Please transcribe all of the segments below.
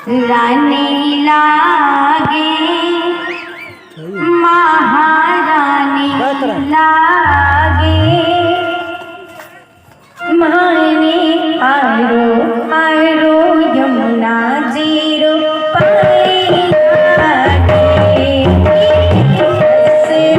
रानी लागे महारानी लागे माने आरो आरो यमुना जीरो पानी लागे से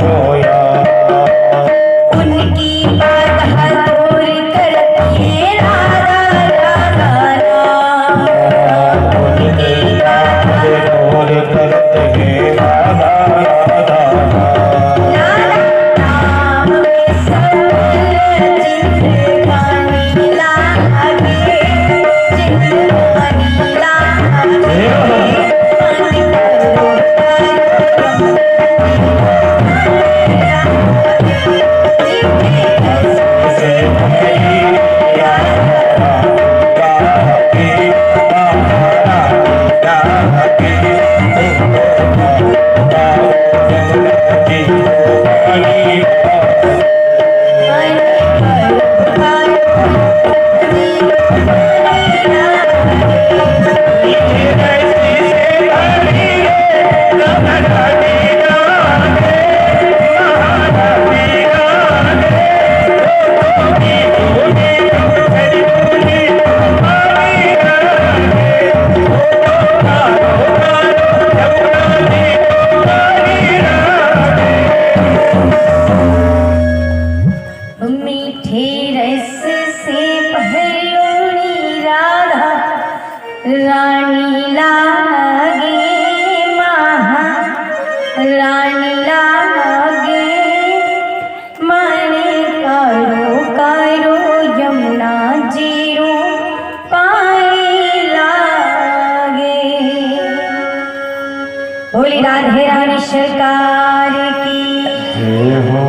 रोया उनकी बाधा दूर करती है राधा राधा राधा। उनकी बात दूर करते हैं राधा राधा नाम में सरल जिंदगानी लागे, जिंदगानी लागे। मीठे रस से भरियोनी राधा रानी लागे, महा रानी लागे। माने करो करो यमुना जीरो पाए लागे। बोली राधे रानी सरकार की। जय हो।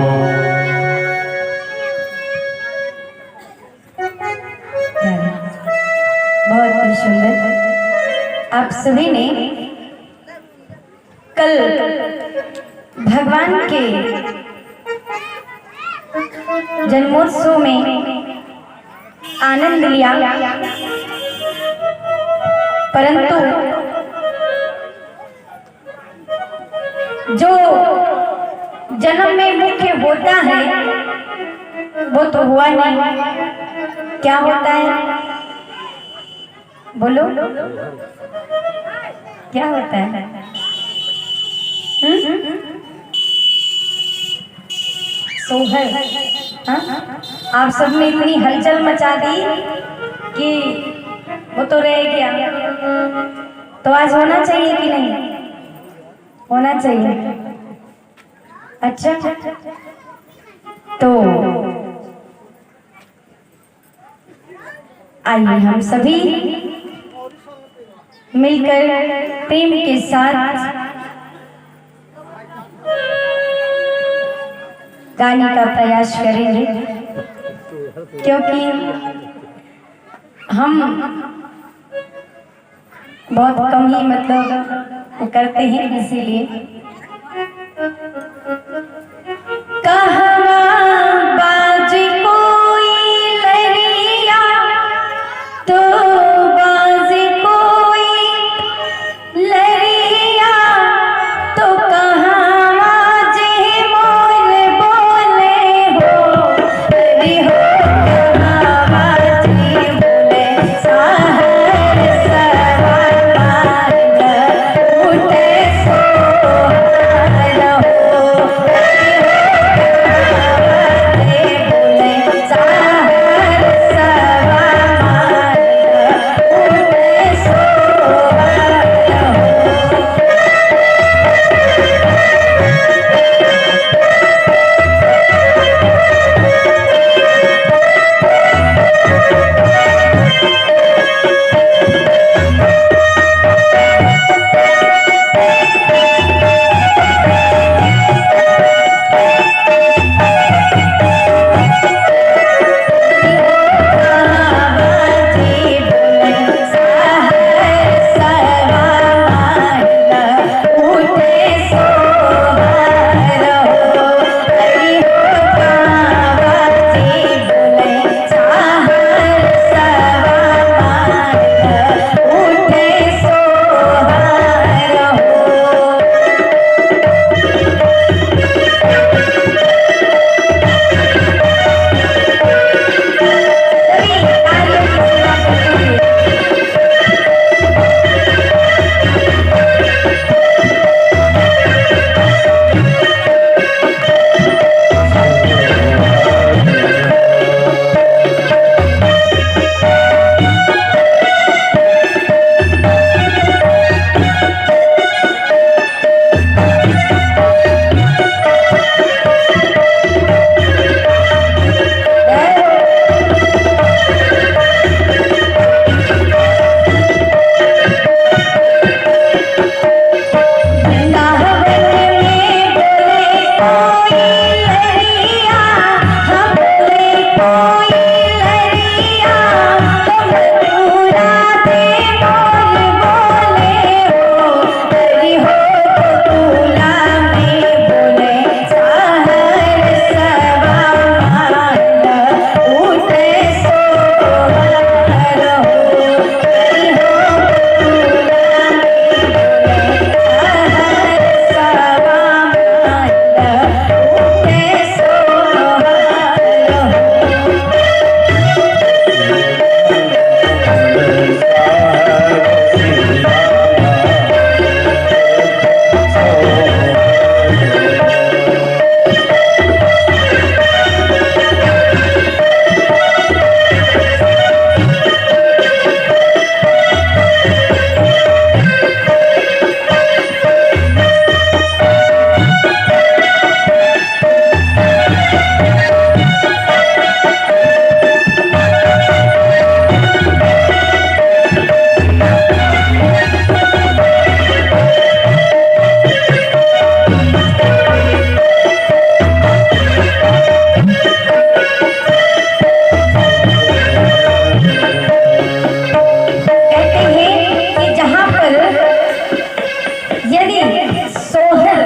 बहुत ही सुंदर। आप सभी ने कल भगवान के जन्मोत्सव में आनंद लिया, परंतु जो जन्म में मुख्य होता है वो तो हुआ नहीं। क्या होता है बोलो, क्या होता है? सोहर। हाँ? आप सबने इतनी हलचल मचा दी कि वो तो रह गया। तो आज होना चाहिए कि नहीं होना चाहिए? अच्छा, तो आइए हम सभी मिलकर प्रेम के साथ गाने का प्रयास करेंगे, क्योंकि हम बहुत कम ही मतलब करते हैं, इसीलिए। कहवा बाज कोई लरिया तो बाज कोई लरिया, तो कहाँ जे मोर बोले हो, हरि हो कहाँ जे बोले साहर सवार उठे सो कोई लरिया, हाँ बोले कोई लरिया, तो मथुरा दे मोर बोले हो, हरि हो गोकुला में बोले सहर सवा माल, उठे सोहर हो, हरि हो गोकुला में बोले सहर सवा माल, उठे सोहर हो। कहते हैं कि जहाँ पर यदि सोहर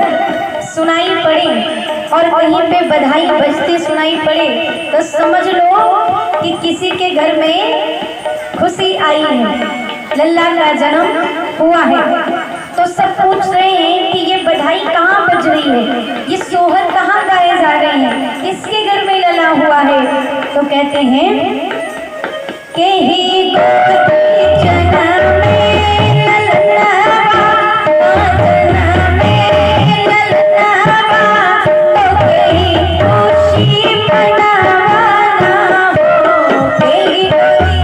सुनाई पड़े और कहीं पे बधाई बजती सुनाई पड़े तो समझ लो कि किसी के घर में खुशी आई है, लल्ला का जन्म हुआ है। तो सब पूछ रहे हैं कि ये बधाई कहाँ बज रही है, ये सोहर कहाँ गाए जा रहे हैं, किसके घर में लल्ला हुआ है। तो कहते हैं के ही गोदी जन्म में ललनावा, जन्म में ललनावा, तो कहीं खुशी मनावा हो, के ही गोदी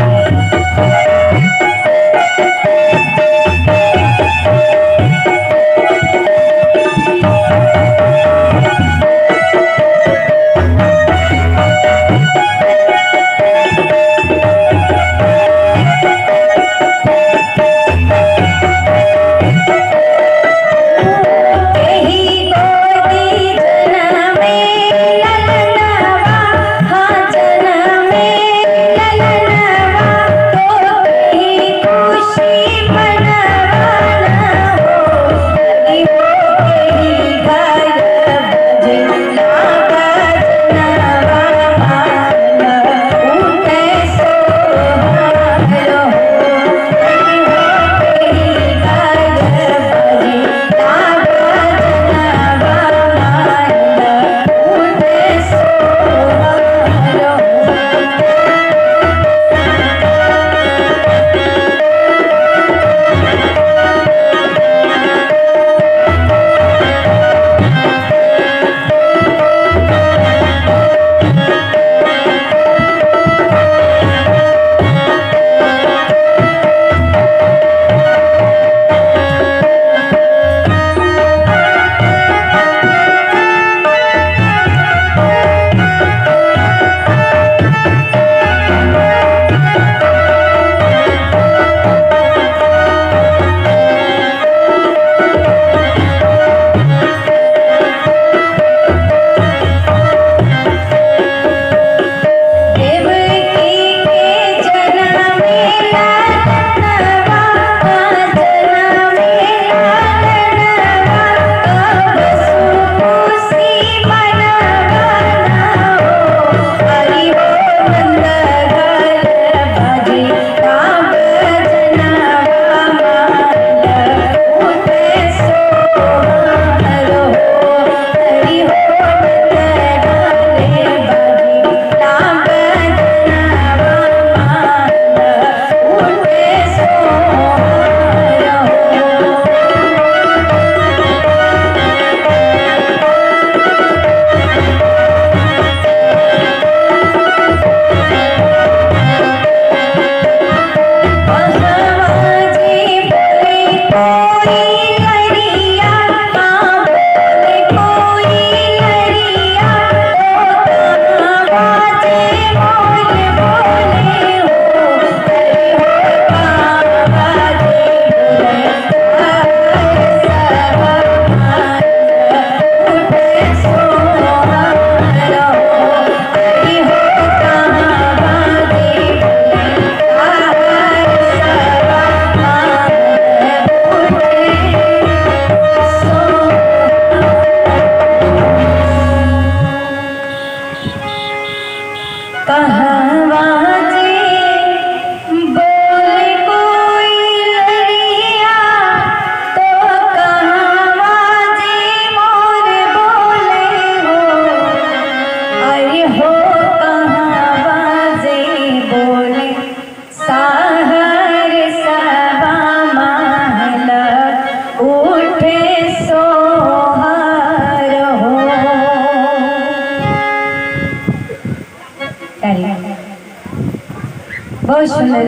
बहुत सुंदर।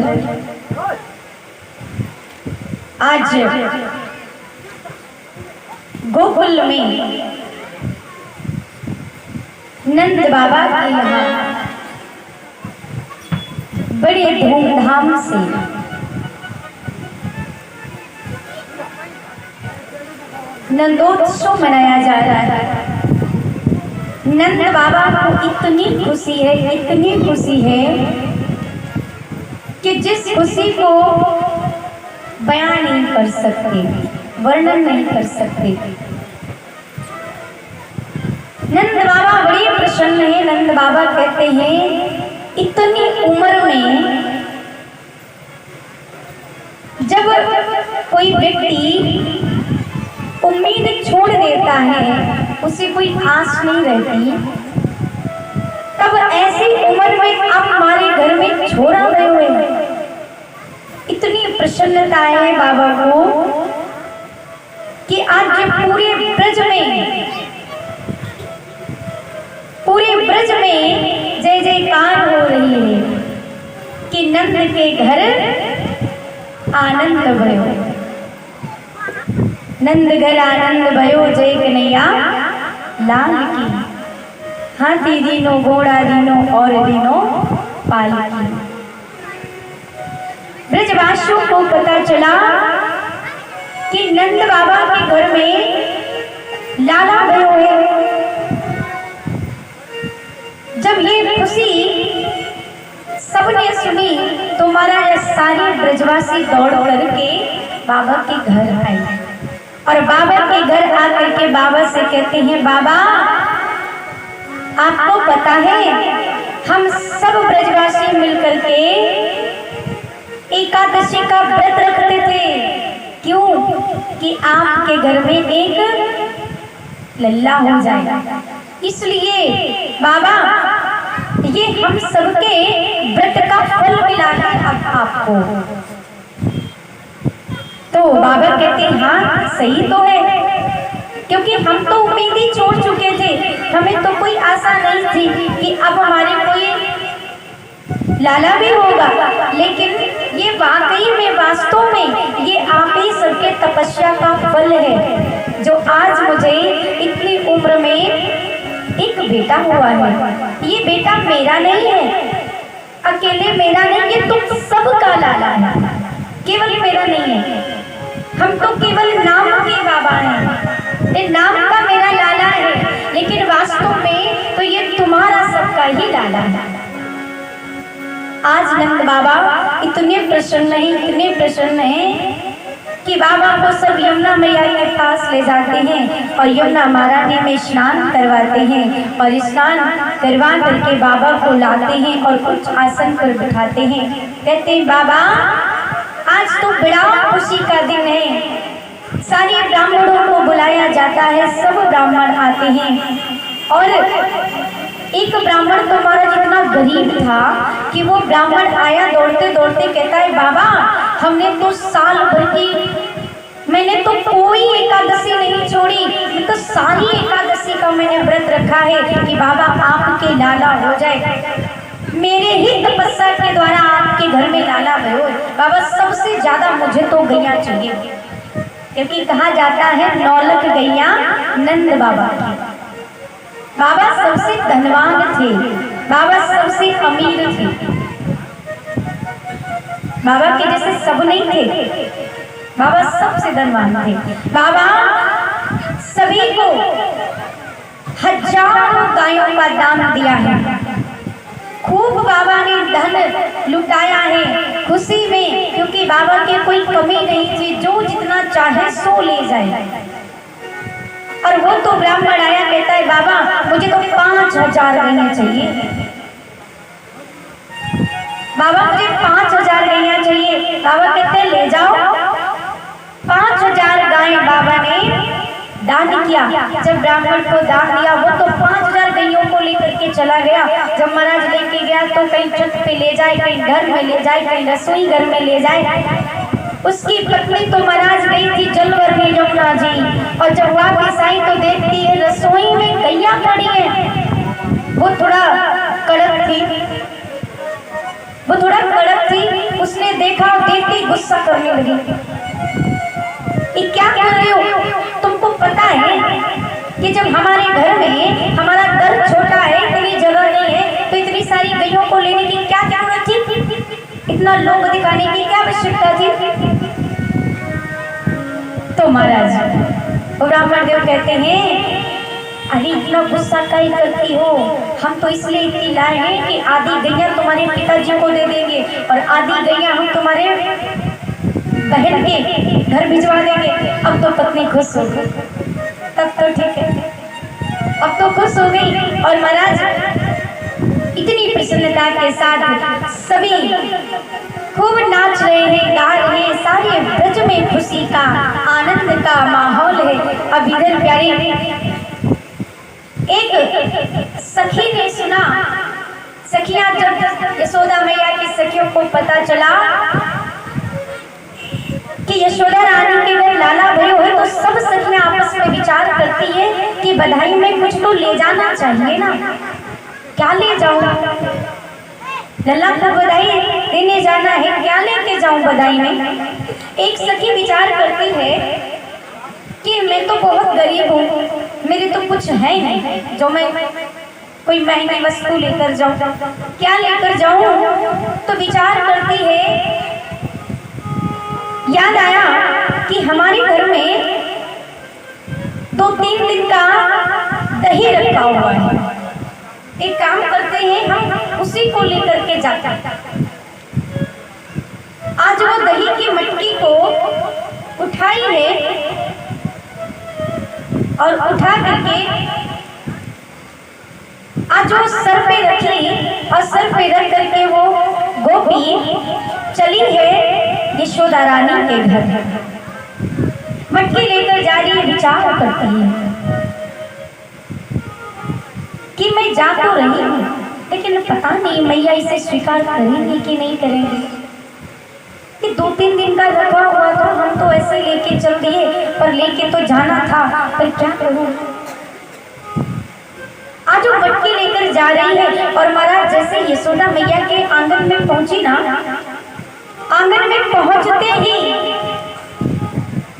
आज गोकुल में नंद बाबा के यहाँ बड़े धूमधाम से नंदोत्सव मनाया जा रहा है। नंद बाबा को इतनी खुशी है कि जिस खुशी को बयान नहीं कर सकते, वर्णन नहीं कर सकते। नंद बाबा बड़े प्रसन्न हैं। नंद बाबा कहते हैं इतनी उम्र में जब कोई व्यक्ति उम्मीद छोड़ देता है, उसे कोई आस नहीं रहती, तब ऐसी उम्र में आप हमारे घर में छोड़ा गए हुए हैं। इतनी प्रसन्नता है बाबा को कि आज पूरे ब्रज में जय जयकार हो रही है कि नंद के घर आनंद भयो, नंद घर आनंद भयो, जय कन्हैया लाल की। हाथी दीनो घोड़ा दीनो और दीनो पालकी। ब्रजवासियों को पता चला कि नंद बाबा के घर में लाला भयो है। जब ये खुशी सबने सुनी तो महाराज सारे ब्रजवासी दौड़ करके बाबा के घर आए और बाबा के घर आकर के बाबा से कहते हैं, बाबा आपको पता है हम सब ब्रजवासी मिलकर के एकादशी का व्रत रखते थे। क्यों? कि आपके घर में एक लल्ला हो जाए। इसलिए बाबा ये हम सबके व्रत का फल मिला है अब आपको। तो बाबा कहते हैं हाँ सही तो है, क्योंकि हम तो उम्मीद ही छोड़ चुके थे। हमें तो कोई आशा नहीं थी कि अब हमारे कोई लाला भी होगा, लेकिन ये वाकई में वास्तव में ये आप ही सबके तपस्या का फल है जो आज मुझे इतनी उम्र में एक बेटा हुआ है। ये बेटा मेरा नहीं है, अकेले मेरा नहीं, ये तुम सबका लाला है, केवल मेरा नहीं है। हम तो केवल नाम के बाबा हैं, ये नाम का मेरा लाला है, लेकिन वास्तव में तो ये तुम्हारा सबका ही लाला है। आज नंद बाबा इतने प्रसन्न हैं कि बाबा को सब यमुना मैया के पास ले जाते हैं और यमुना महारानी में स्नान करवाते हैं और स्नान करवा करके बाबा को लाते हैं और कुछ आसन पर बिठाते हैं। कहते हैं बाबा आज तो बड़ा खुशी का दिन है, सारे ब्राह्मणों को बुलाया जाता है, सब ब्राह्मण आते हैं। और एक ब्राह्मण तो हमारा जितना गरीब था कि वो ब्राह्मण आया दौड़ते दौड़ते कहता है बाबा हमने तो साल भर की मैंने तो कोई एकादशी नहीं छोड़ी, मैं तो सारी एकादशी का मैंने व्रत रखा है कि बाबा आपके लाला हो जाए, मेरे ही तपस्या के द्वारा आपके घर में लाला हो। बाबा सबसे ज्यादा मुझे तो गैया चाहिए, क्योंकि कहा जाता है नौलख गैया नंद बाबा की। बाबा सबसे धनवान थे, बाबा सबसे अमीर थे, बाबा के जैसे सब नहीं थे, बाबा सबसे धनवान थे। बाबा सभी को हजारों गायों का दान दिया है, खूब बाबा ने धन लुटाया है खुशी में, क्योंकि बाबा की कोई कमी नहीं थी, जो जितना चाहे सो ले जाए। और वो तो ब्राह्मण आया कहता है बाबा मुझे तो 5000 गैया चाहिए, बाबा मुझे 5000 गैया चाहिए। बाबा कहते हैं ले जाओ। 5000 गाय बाबा ने दान किया। जब ब्राह्मण को दान दिया वो तो 5000 गैयों को लेकर के चला गया। जब महाराज लेके गया तो कहीं छत पे ले जाए, कहीं घर में ले जाए, कहीं रसोई घर में ले जाए। उसकी पत्नी तो महाराज गई थी जलवर में यमुना जी, और जब वापस आई तो देखती है रसोई में गैया खड़ी है। वो थोड़ा कड़क थी, गुस्सा करने लगी। ये क्या कर रहे हो? तुमको पता है कि जब हमारे घर में हमारा घर छोटा है, इतनी जगह नहीं है, तो इतनी सारी गायों को लेने की क्या जरूरत थी? इतना लोग दिखाने की क्या आवश्यकता थी? तो महाराज ब्राह्मण देव कहते हैं, अरे इतना गुस्सा काहे करती हो? हम तो इसलिए इतनी लाए हैं कि आधी गैया तुम्हारे पिताजी को दे देंगे और आधी गैया हम तुम्हारे बहन के घर भिजवा देंगे। अब तो पत्नी खुश हो गई, तब तो ठीक है, अब तो खुश हो गई। और महाराज इतनी प्रसन्नता के साथ सभी खूब नाच रहे हैं, गा रहे हैं, सारे ब्रज में खुशी का आनंद का माहौल है। अब इधर प्यारे एक सखी ने सुना, सखियां जब यशोदा मैया की सखियों को पता चला कि यशोदा रानी के घर लाला भयो है, तो सब सखियां आपस में विचार करती है कि बधाई में कुछ तो ले जाना चाहिए ना, क्या ले जाऊं? लल्ला को बधाई देने जाना है, क्या लेके जाऊं बधाई में? एक सखी विचार करती है कि मैं तो बहुत गरीब हूँ, मेरे तो कुछ है नहीं जो मैं कोई महंगी वस्तु लेकर जाऊं, क्या लेकर जाऊं? तो विचार करती है, याद आया कि हमारे घर में 2-3 दिन का दही रखा हुआ है, एक काम करते हैं हम उसी को लेकर के जाते हैं। आज वो दही की मटकी को उठाई है और उठा करके आज वो सर पे रखी और सर पे रख करके वो गोपी चली है यशोदा रानी के घर। मटकी लेकर जा रही है, विचार करती है कि मैं जा तो रही हूँ, लेकिन पता नहीं मैया इसे स्वीकार करेंगी कि नहीं करेंगी। कि 2-3 दिन का रखा हुआ था, हम तो ऐसे लेके चल दिए, पर लेके तो जाना था, पर क्या करूं? आज वो मटकी लेकर जा रही है और महाराज जैसे यशोदा मैया के आंगन में पहुंची ना, आंगन में पहुंचते ही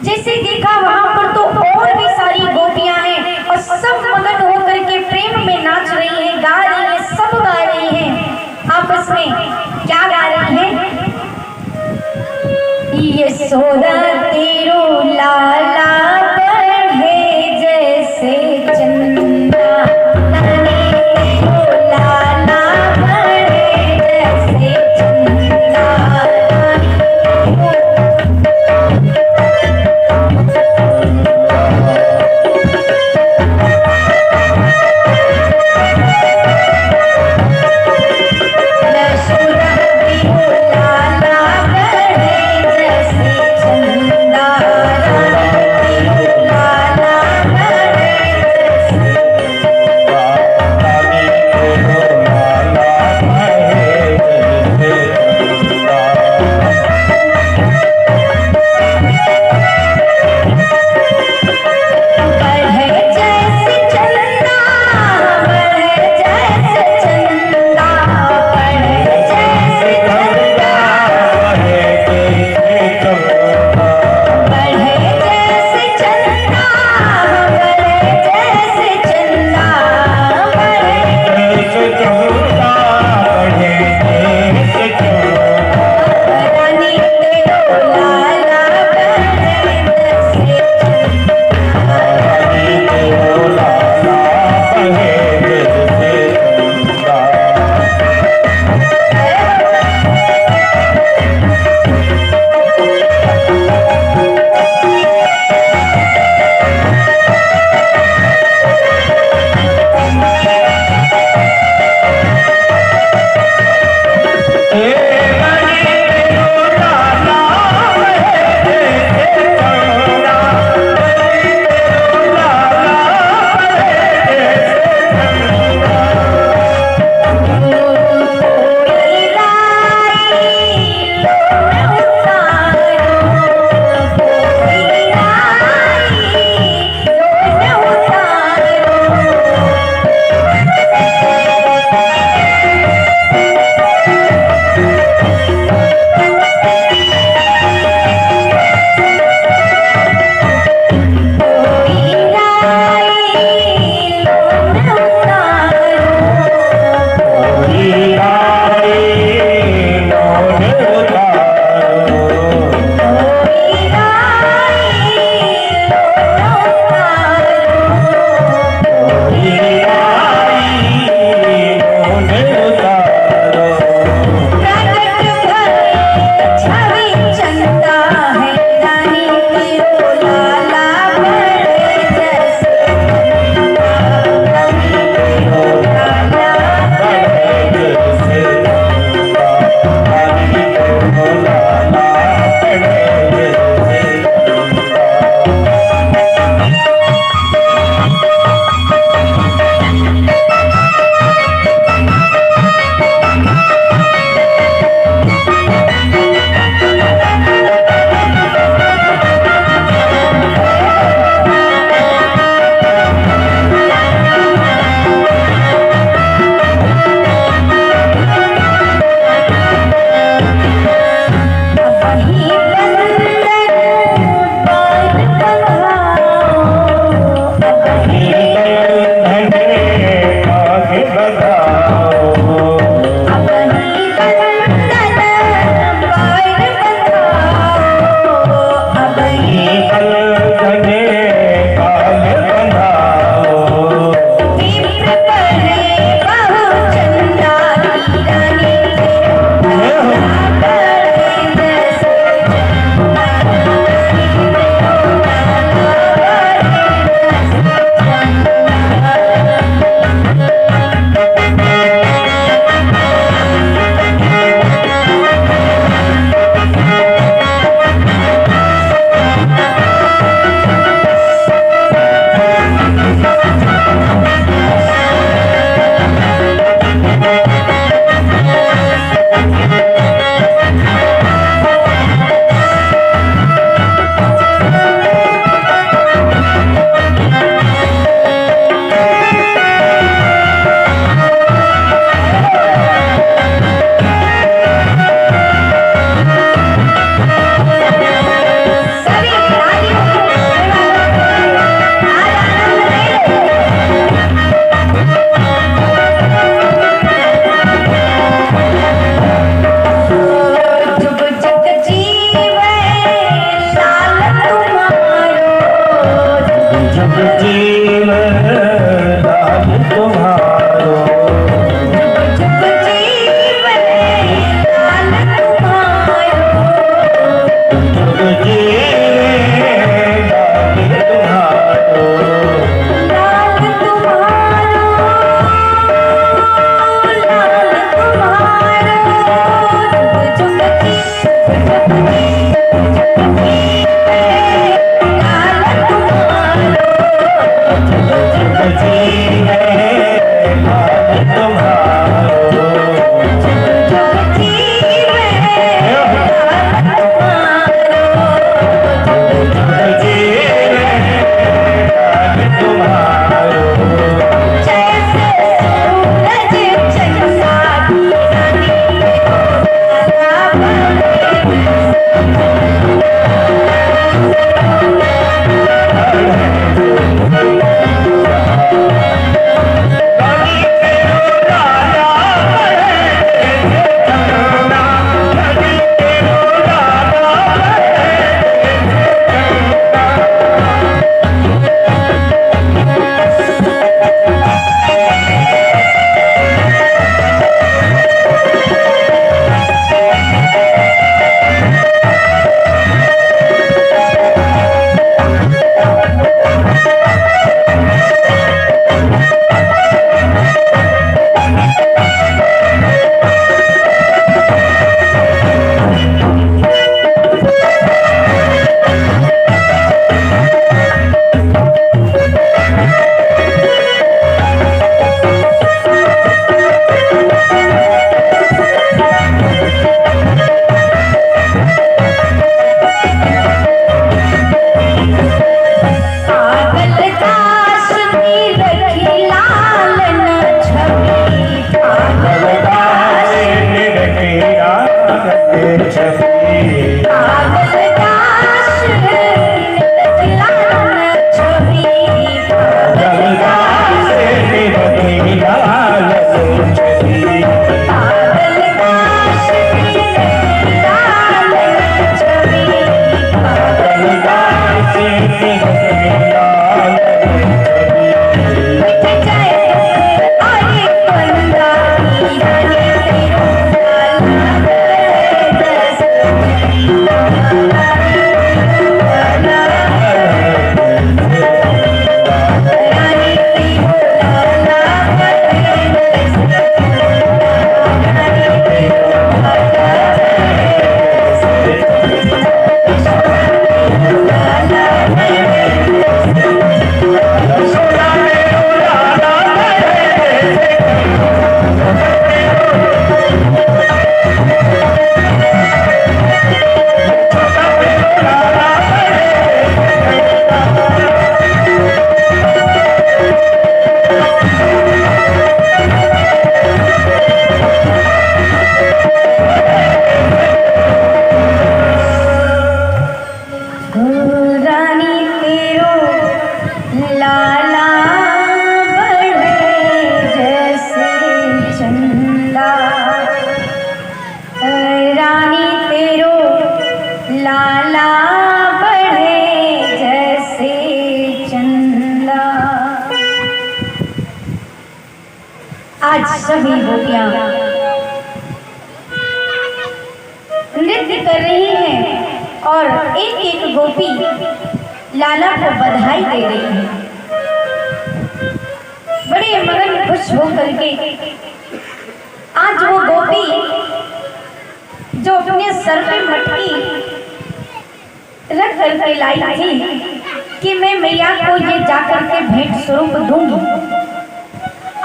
जैसे देखा वहां पर तो और भी सारी गोपियां हैं और सब मगन होकर के प्रेम में नाच रही हैं, गा रही हैं, सब गा रही हैं आपस में। क्या गा रही हैं? यशोदा तेरो लाला बढ़े जैसे चंदा, तेरो लाला बढ़े जैसे चंदा। यशोदा तेरो लाला बढ़े जैसे चंदा। तुम्हारो जुग जीवे लाल तुम्हारो जुग जीवे लाल तुम्हारो लाल तुम्हारो जुग जीवे लाल तुम्हारो जुग जीवे लाल तुम्हारो जैसे सूरज चंदा की रानी आज सभी गोपियां नृत्य कर रही हैं और एक एक गोपी लाला को बधाई दे रही है। बड़े मगन खुश होकर के आज वो गोपी जो अपने सर पे मटकी रख करके लाई थी कि मैं मैया को ये जाकर के भेंट स्वरूप दूंगी,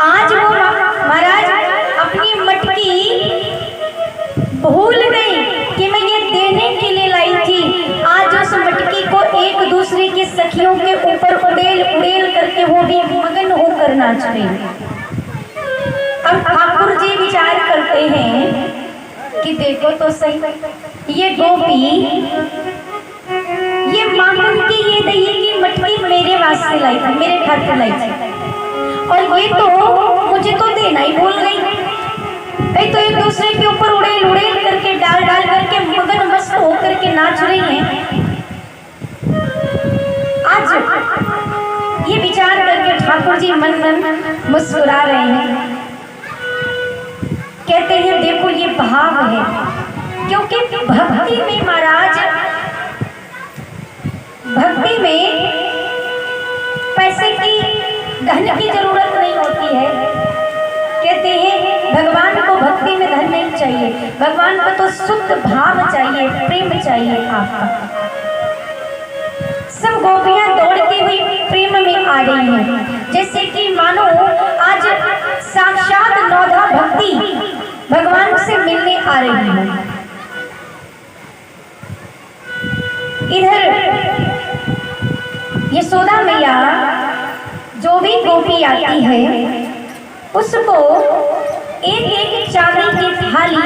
आज वो महाराज अपनी मटकी भूल गई कि मैं ये देने के लिए लाई थी। आज उस मटकी को एक दूसरे की सखियों के ऊपर उड़ेल उड़ेल करके वो भी मगन होकर नाच रही। अब ठाकुर जी विचार करते हैं कि देखो तो सही, ये गोपी ये मांगन की ये दही की मटकी मेरे वास्ते लाई थी, मेरे खातिर लाई थी, और ये तो मुझे तो देना ही भूल गई। तो एक दूसरे के ऊपर उड़ेल उड़ेल करके डाल डाल करके मगन मस्त होकर के नाच रही हैं। आज ये विचार करके ठाकुर ठाकुर जी मन मन मुस्कुरा रहे हैं। कहते हैं देखो ये भाव है, क्योंकि भक्ति में महाराज, भक्ति में पैसे की, धन की जरूरत नहीं होती है। कहते हैं भगवान को भक्ति में धन नहीं चाहिए, भगवान को तो शुद्ध भाव चाहिए, प्रेम चाहिए आपका। सब गोपियां दौड़ती हुई प्रेम में आ रही हैं, जैसे कि मानो आज साक्षात नौधा भक्ति भगवान से मिलने आ रही है। इधर यशोदा मैया जो भी गोपी आती है उसको एक एक चांदी की थाली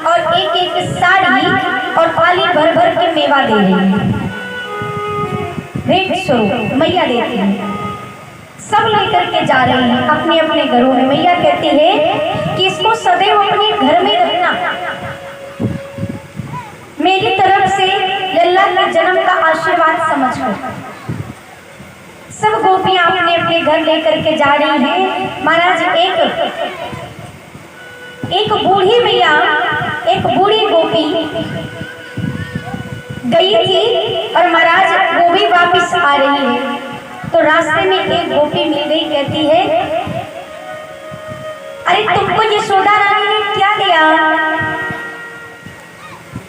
और एक एक साड़ी और थाली भर भर के मेवा दे रही है। भेंट स्वरूप मैया देती है, सब लेकर के जा रहे हैं अपने अपने घरों में। मैया कहती है कि इसको सदैव अपने घर में रखना, मेरी तरफ से लल्ला के जन्म का आशीर्वाद समझकर। सब गोपियां अपने अपने घर लेकर के जा रही हैं। महाराज एक बूढ़ी मैया, एक बूढ़ी गोपी गई थी और महाराज वो भी वापस आ रही है, तो रास्ते में एक गोपी मिल गई। कहती है अरे तुमको यशोदा रानी ने क्या दिया?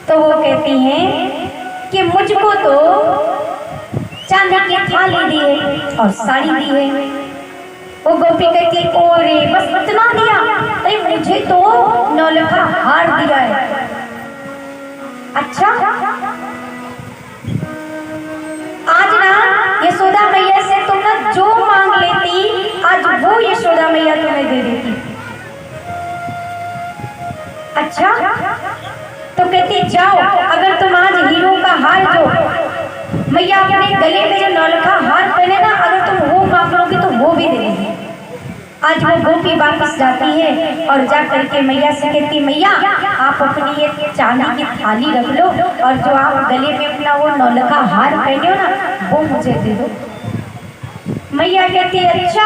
तो वो कहती हैं कि मुझको तो चांदी की थाली दी है और साड़ी दी है। वो गोपी कहती है ओरे बस इतना दिया? अरे मुझे तो नौलखा हार दिया है। अच्छा, आज ना यशोदा मैया से तुम ना जो मांग लेती, आज वो यशोदा मैया तुम्हें दे देती। अच्छा, तो कहती जाओ, अगर तुम आज हीरो का हार जो मैया अपने गले में जो नौलखा हार पहने ना, अगर तुम वो मांग लोगी तो वो भी दे देंगे। आज वो गोपी वापस जाती है और जा करके मैया से कहती मैया आप अपनी ये चांदी की थाली रख लो और जो आप गले में अपना वो नौलखा हार पहने हो ना वो मुझे दे दो। मैया कहती है अच्छा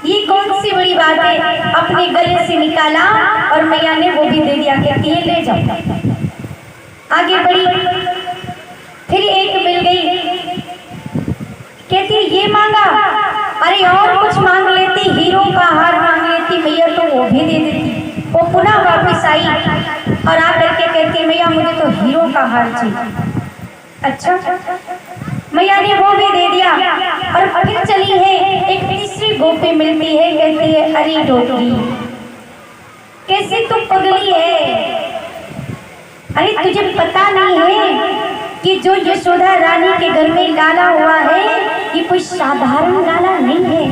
ये कौन सी बड़ी बात है, अपने गले से निकाला और मैया ने वो भी दे दिया। कहती है ले जाओ। आगे बढ़ी, फिर एक मिल गई, कहती है ये मांगा, अरे और कुछ मांग लेती, हीरो का हार मांग लेती मैया तो वो भी दे देती। वो पुनः वापस आई और आकर के कहती मैया मुझे तो हीरो का हार चाहिए। अच्छा, मैया ने वो भी दे दिया और फिर चली है। एक तीसरी गोपी मिलती है, कहती है अरे डोकरी कैसे तू पगली है? अरे तुझे पता नहीं है कि जो यशोदा रानी के घर में लाला हुआ है ये कोई साधारण लाला नहीं है।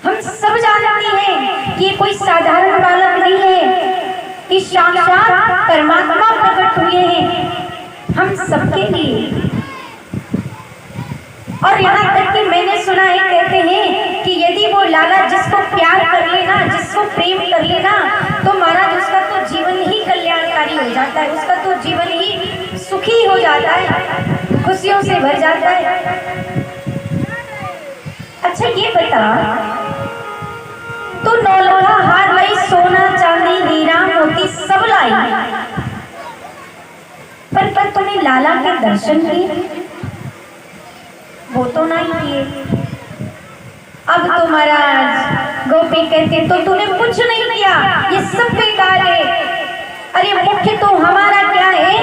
हम सब जानते हैं कि ये कोई साधारण बालक नहीं है, कि साक्षात परमात्मा प्रकट हुए हैं हम सबके लिए। और यहाँ तक कि मैंने सुना है, कहते हैं कि यदि वो लाला जिसको प्यार कर लेना, जिसको प्रेम कर लेना, तो महाराज उसका तो जीवन ही कल्याणकारी हो जाता है, उसका तो जीवन ही सुखी हो जाता है, खुशियों से भर जाता है। अच्छा ये बता, तू नौलखा हार लाई, सोना चांदी हीरा मोती सब लाई, पर तूने लाला के दर्शन किए? वो तो नहीं किए। अब तो महाराज गोपी कहते तो तूने कुछ नहीं किया, ये सब बेकार है। अरे मुख्य तो हमारा क्या है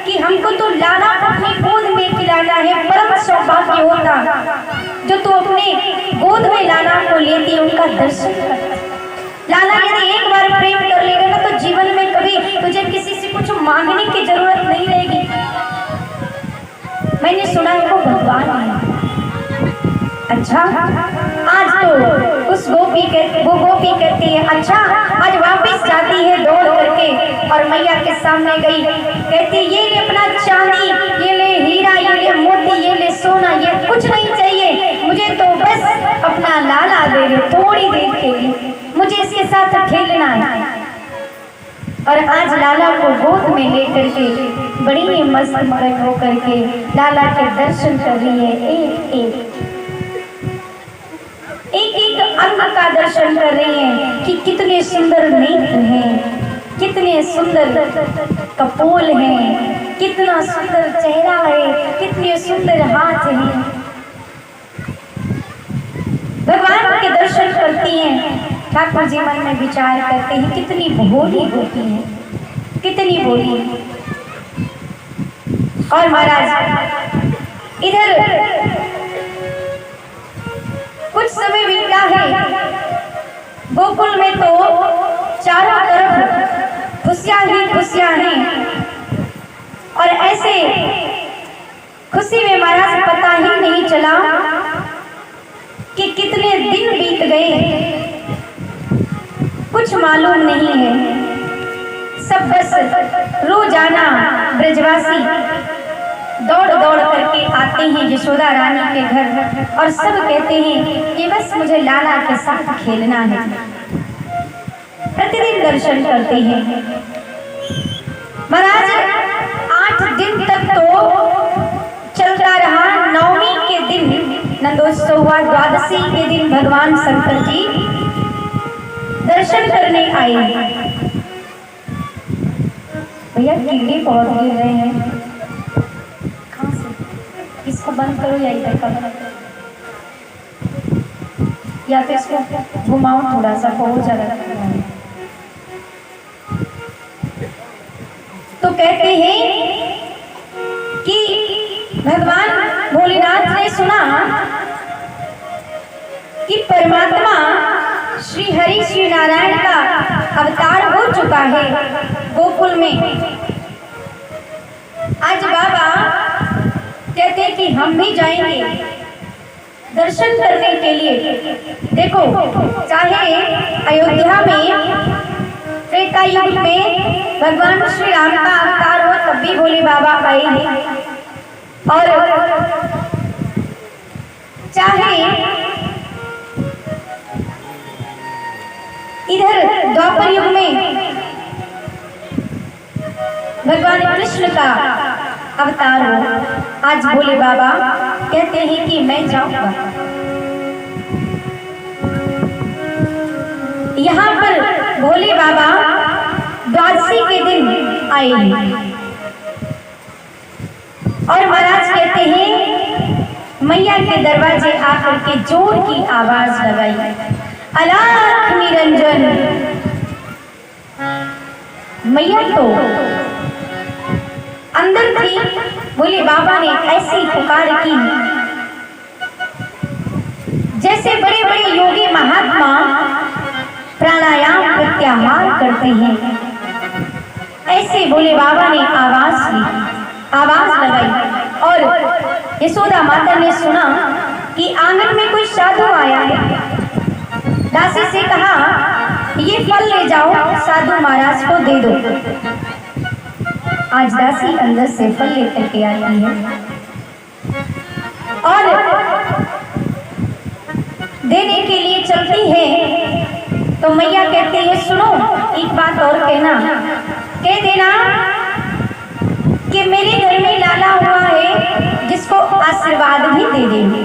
कि हमको तो लाला अपनी गोद में खिलाना है। परम सौभाग्य होता जो तू अपने गोद में लाला को लेती, उनका दर्शन करता। लाला यदि एक बार प्रेम कर लेगा ना तो जीवन में कभी तुझे किसी से कुछ मांगने की जरूरत नहीं रहेगी। मैंने सुना है वो भगवान है। अच्छा, आज तो उस वो गोपी कहती है अच्छा, आज वापस जाती है दौड़ करके और मैया के सामने गई। कहती ये ले अपना चांदी, ये ले हीरा, ये ले मोती, ये ले सोना, ये कुछ नहीं चाहिए मुझे, तो बस अपना लाला दे दे, थोड़ी देर के लिए मुझे इसके साथ खेलना है। और आज लाला को गोद में लेकर के बड़ी ही मस्त मगन होकर के लाला के दर्शन कर रही है एक एक। एक एक अंग का दर्शन कर रही हैं कि कितने सुंदर नेत्र हैं, कितने सुंदर कपोल हैं, कितना सुंदर चेहरा है, कितने सुंदर हाथ हैं। भगवान के दर्शन करती हैं, ठाकुर जी मन में विचार करते हैं कितनी भोली होती हैं, कितनी भोली। और महाराज इधर कुछ समय बीता है, गोकुल में तो चारों तरफ खुशियां ही खुशियां हैं। और ऐसे खुशी में महाराज पता ही नहीं चला कि कितने दिन बीत गए, कुछ मालूम नहीं है। सब बस रोजाना ब्रजवासी दौड़ दौड़ करके आते हैं यशोदा रानी के घर और सब कहते हैं कि बस मुझे लाला के साथ खेलना है। प्रतिदिन दर्शन करते हैं। महाराज 8 दिन तक तो चलता रहा। नवमी के दिन नंदोत्सव हुआ, द्वादशी के दिन भगवान शंकर जी दर्शन करने आए। भैया कीड़े बहुत गिर रहे हैं, कहाँ से? इसको बंद करो या इधर करो, या फिर इसको घुमाओ थोड़ा सा, बहुत ज्यादा। तो कहते हैं कि भगवान भोलेनाथ ने सुना कि परमात्मा श्री हरि श्री नारायण का अवतार हो चुका है गोकुल में। आज बाबा कहते कि हम भी जाएंगे दर्शन करने के लिए। देखो, चाहे अयोध्या में त्रेता युग में भगवान श्री राम का अवतार हो, तब भी भोले बाबा आए हैं। और चाहे इधर द्वापर युग में भगवान कृष्ण का अवतार हो, आज भोले बाबा कहते हैं कि मैं जाऊंगा। यहाँ पर भोले बाबा द्वादशी के दिन आए हैं और महाराज कहते हैं मैया के दरवाजे आकर के जोर की आवाज लगाई, अलाख निरंजन। मैया तो अंदर थी, बोले बाबा ने ऐसी पुकार की जैसे बड़े बड़े योगी महात्मा प्राणायाम प्रत्याहार करते हैं। ऐसे बोले बाबा ने आवाज लगाई और यशोदा माता ने सुना कि आंगन में कोई साधु आया है। दासी से कहा, ये फल ले जाओ, साधु महाराज को दे दो। आज दासी अंदर से फल लेकर के आती है और देने के लिए चलती है तो मैया कहती है, सुनो एक बात और कहना, कह देना कि मेरे घर में लाला हुआ है जिसको आशीर्वाद भी दे देंगे।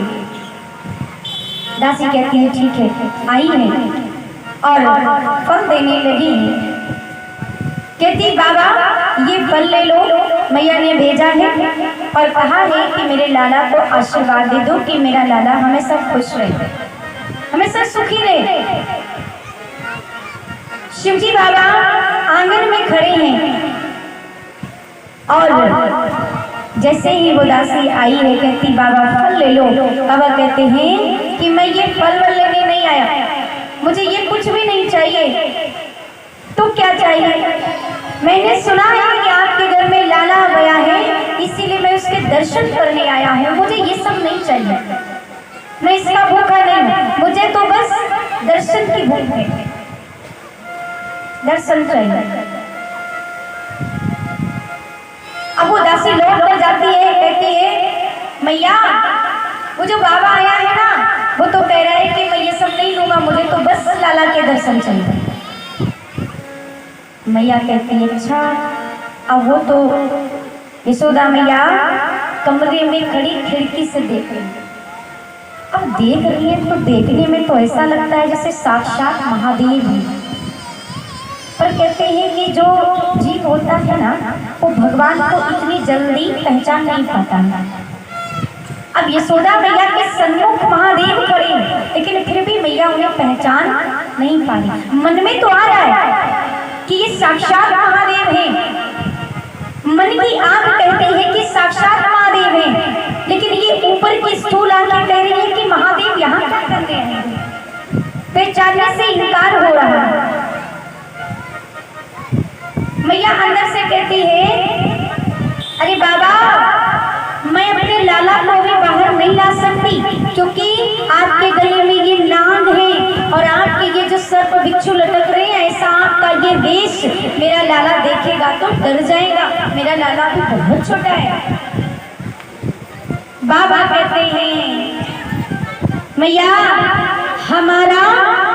दासी कहती है ठीक है, आई है और फल देने लगी। कहती बाबा ये फल ले लो, मैया ने भेजा है और कहा है कि मेरे लाला को आशीर्वाद दे दो कि मेरा लाला हमेशा खुश रहे, हमेशा सुखी रहे। शिवजी बाबा आंगन में खड़े हैं और जैसे ही वो दासी आई है कहती बाबा फल ले लो। बाबा कहते हैं कि मैं ये फल लेने नहीं आया, मुझे ये कुछ भी नहीं चाहिए। तो क्या चाहिए? मैंने सुना है कि आपके घर में लाला गया है, इसीलिए मैं उसके दर्शन करने आया हूँ। मुझे ये सब नहीं चाहिए, मैं इसका भूखा नहीं, मुझे तो बस दर्शन की भूख है, दर्शन चाहिए। अब वो दासी लौट कर जाती है, कहती है मैया वो जो बाबा आया है ना, वो तो कह रहा है कि मैं ये सब नहीं लूंगा, मुझे तो बस लाला के दर्शन चाहिए। मैया कहती है अच्छा। अब वो तो यशोदा मैया कमरे में खड़ी खिड़की से देख रही अब देख रही है तो देखने में तो ऐसा लगता है जैसे साक्षात महादेव हैं। पर कहते हैं कि जो जीव होता है ना वो भगवान को इतनी जल्दी पहचान नहीं पाता है। अब यशोदा मैया के सन्मुख महादेव खड़े लेकिन फिर भी मैया उन्हें पहचान नहीं पा रही। मन में तो आ रहा है कि ये साक्षात महादेव हैं, मन की आंख कहती है कि साक्षात महादेव हैं, लेकिन ये ऊपर की स्थूल आंखें कह रही है कि महादेव यहाँ क्या कर रहे हैं, पहचानने से इनकार हो रहा है। मैया अंदर से कहती है अरे बाबा मैं अपने लाला को भी बाहर नहीं ला सकती, क्योंकि आपके गले में ये नाग है और आपके ये जो सर्प बिच्छू लटक रहे हैं, ऐसा आपका ये वेश मेरा लाला देखेगा तो डर जाएगा, मेरा लाला भी बहुत छोटा है। बाबा कहते हैं मैया हमारा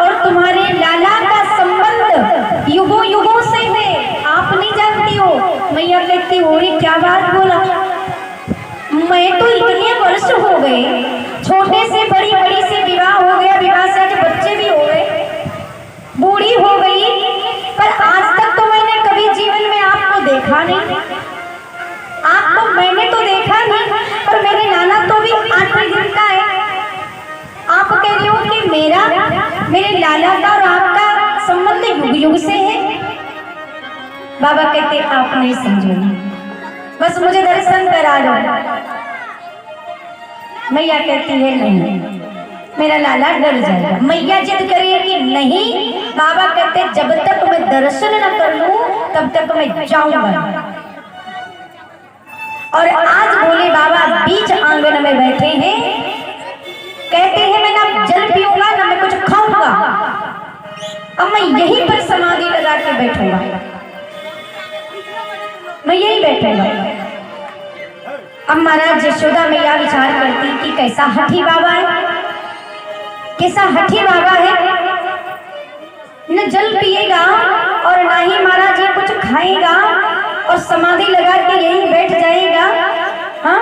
और तुम्हारे लाला का संबंध युगों युगों से है, आप नहीं जानती हो। मैया कहती हो रे क्या बात बोला, मैं तो इतने वर्ष हो गए, छोटे से बड़ी बड़ी से विवाह हो गया, विवाह से आज बच्चे भी हो गए, बूढ़ी हो गई, पर आज तक तो मैंने कभी जीवन में आपको देखा नहीं। आपको मैंने तो देखा नहीं, पर मेरे नाना तो भी 8 दिन का है। आप कह रहे हो कि मेरे लाला का और आपका संबंध युग युग से है। बाबा कहते आप नहीं समझोगे, बस मुझे दर्शन करा दो। मैया कहती है नहीं, मेरा लाला डर जाएगा। मैया जिद करे कि नहीं, बाबा कहते जब तक मैं दर्शन न कर लूं तब तक मैं जाऊंगा। और आज भोले बाबा बीच आंगन में बैठे हैं, कहते हैं मैं ना जल पीऊंगा ना मैं कुछ खाऊंगा, अब मैं यहीं पर समाधि लगा के बैठूंगा, मैं यही बैठूंगा। अब महाराज यशोदा मैया विचार करती कि कैसा हठी बाबा है, कैसा हठी बाबा है, न जल पिएगा और ना ही महाराज ये कुछ खाएगा और समाधि लगा के यहीं बैठ जाएगा। हाँ,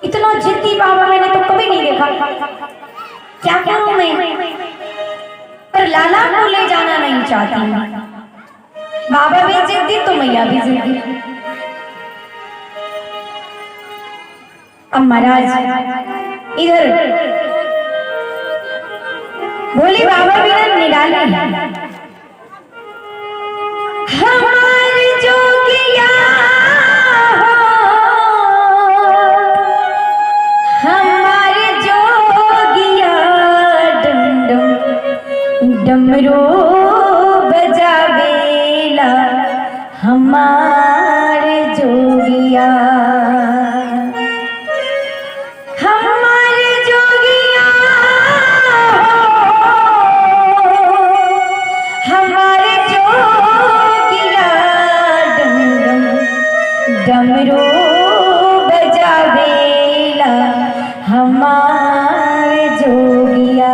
इतना जिद्दी बाबा मैंने तो कभी नहीं देखा। क्या करूं मैं, पर लाला को ले जाना नहीं चाहती। बाबा भी जिद्दी तो मैया भी जिद्दी। अब महाराज इधर भोले बाबा भी ना निराले हैं। हमारे जोगिया हमारे जोगिया डम डमरू बजावेला हमारे जोगिया, हमारे जोगिया हमारे जोगिया डम डम डमरू बजावेला हमारे जोगिया।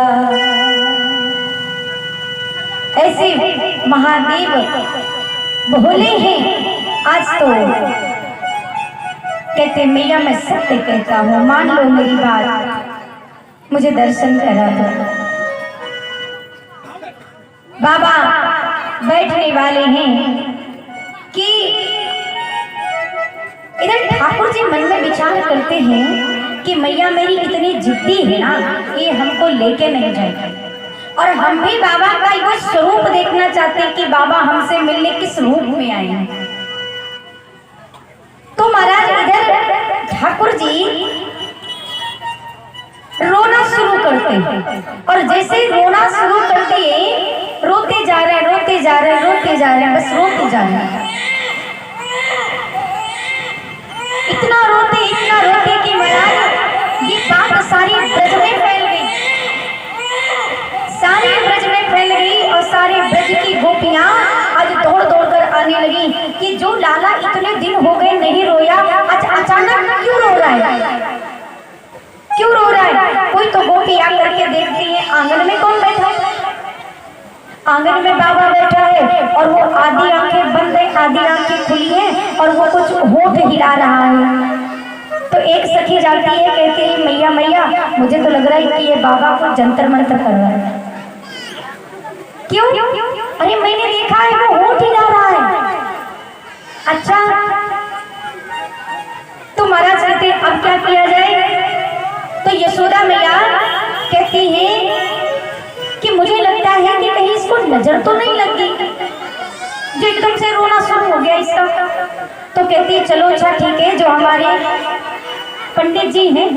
ऐसे महादेव भोले हैं। आज तो कहते मैया मैं सत्य कहता हूँ, मान लो मेरी बात, मुझे दर्शन करा दो। बाबा बैठने वाले हैं कि इधर ठाकुर जी मन में विचार करते हैं कि मैया मेरी इतनी जिद्दी है ना, ये हमको लेके नहीं जाएगी, और हम भी बाबा का वो स्वरूप देखना चाहते हैं कि बाबा हमसे मिलने किस रूप में आए हैं। तो महाराज इधर ठाकुर जी रोना शुरू करते हैं, और जैसे रोना शुरू करते रोते जा रहे हैं, रोते जा रहे हैं, रोते जा रहे हैं, बस रोते जा रहे हैं। इतना रोते कि महाराज ये बात सारी ब्रज में फैल गई, सारी ब्रज में फैल गई, और सारी ब्रज की गोपियां आज दौड़ दौड़ कर आने लगी कि जो लाला इतने दिन हो गए नहीं रोया, आज अचानक क्यों रो रहा है, क्यों रो रहा है। कोई तो गोपी आकर के देखती है आंगन में कौन बैठा है, आंगन में बाबा बैठा है, और वो आधी आंखें बंद है, आधी आंखें खुली है, और वो कुछ होठ हिला रहा है। तो एक सखी जाती है, कहती है मैया मैया मुझे तो लग रहा है कि ये बाबा को जंतर मंतर कर रहा है। क्यों? अरे मैंने देखा है वो होठ ही जा रहा है। अच्छा, तो महाराज कहते अब क्या किया जाए? तो यशोदा मैया कहती है कि मुझे लगता है कि कहीं इसको नजर तो नहीं लग गई, जो एकदम से रोना शुरू हो गया इसका। तो कहती है चलो अच्छा ठीक है, जो हमारे पंडित जी हैं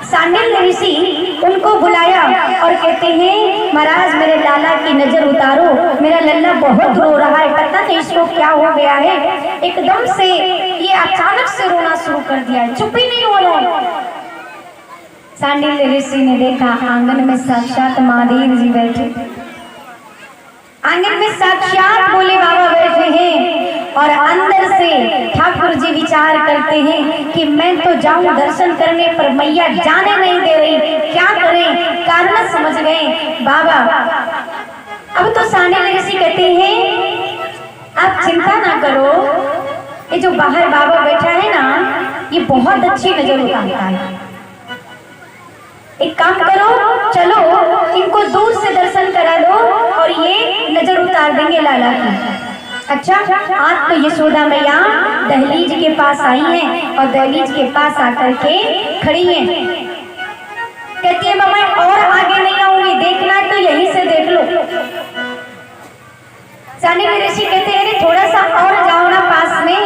सांडिल्य ऋषि, उनको बुलाया और कहते हैं महाराज मेरे लाला की नजर उतारो, मेरा लल्ला बहुत रो रहा है, पता नहीं इसको क्या हो गया है, एकदम से ये अचानक से रोना शुरू कर दिया है, चुप ही नहीं हो रहा। सांडिल्य ऋषि ने देखा आंगन में साक्षात महादेव जी बैठे, आंगन में साक्षात भोले बाबा बैठे हैं और अंदर से ठाकुर जी विचार करते हैं कि मैं तो जाऊं दर्शन करने पर मैया जाने नहीं दे रही, क्या करें? कारण समझ गए बाबा। अब तो सांडिल्य ऋषि कहते हैं आप चिंता ना करो, ये जो बाहर बाबा बैठा है ना ये बहुत अच्छी नजर उतारता है, एक काम करो चलो इनको दूर से दर्शन करा दो और ये नजर उतार देंगे लाला की। अच्छा, आज तो यशोदा मैया दहलीज के पास आई हैं और दहलीज के पास आकर के खड़ी हैं। कहती है मैं और आगे नहीं आऊंगी, देखना तो यहीं से देख लो। सांडिल्य ऋषि कहते हैं अरे थोड़ा सा और जाओ ना पास में।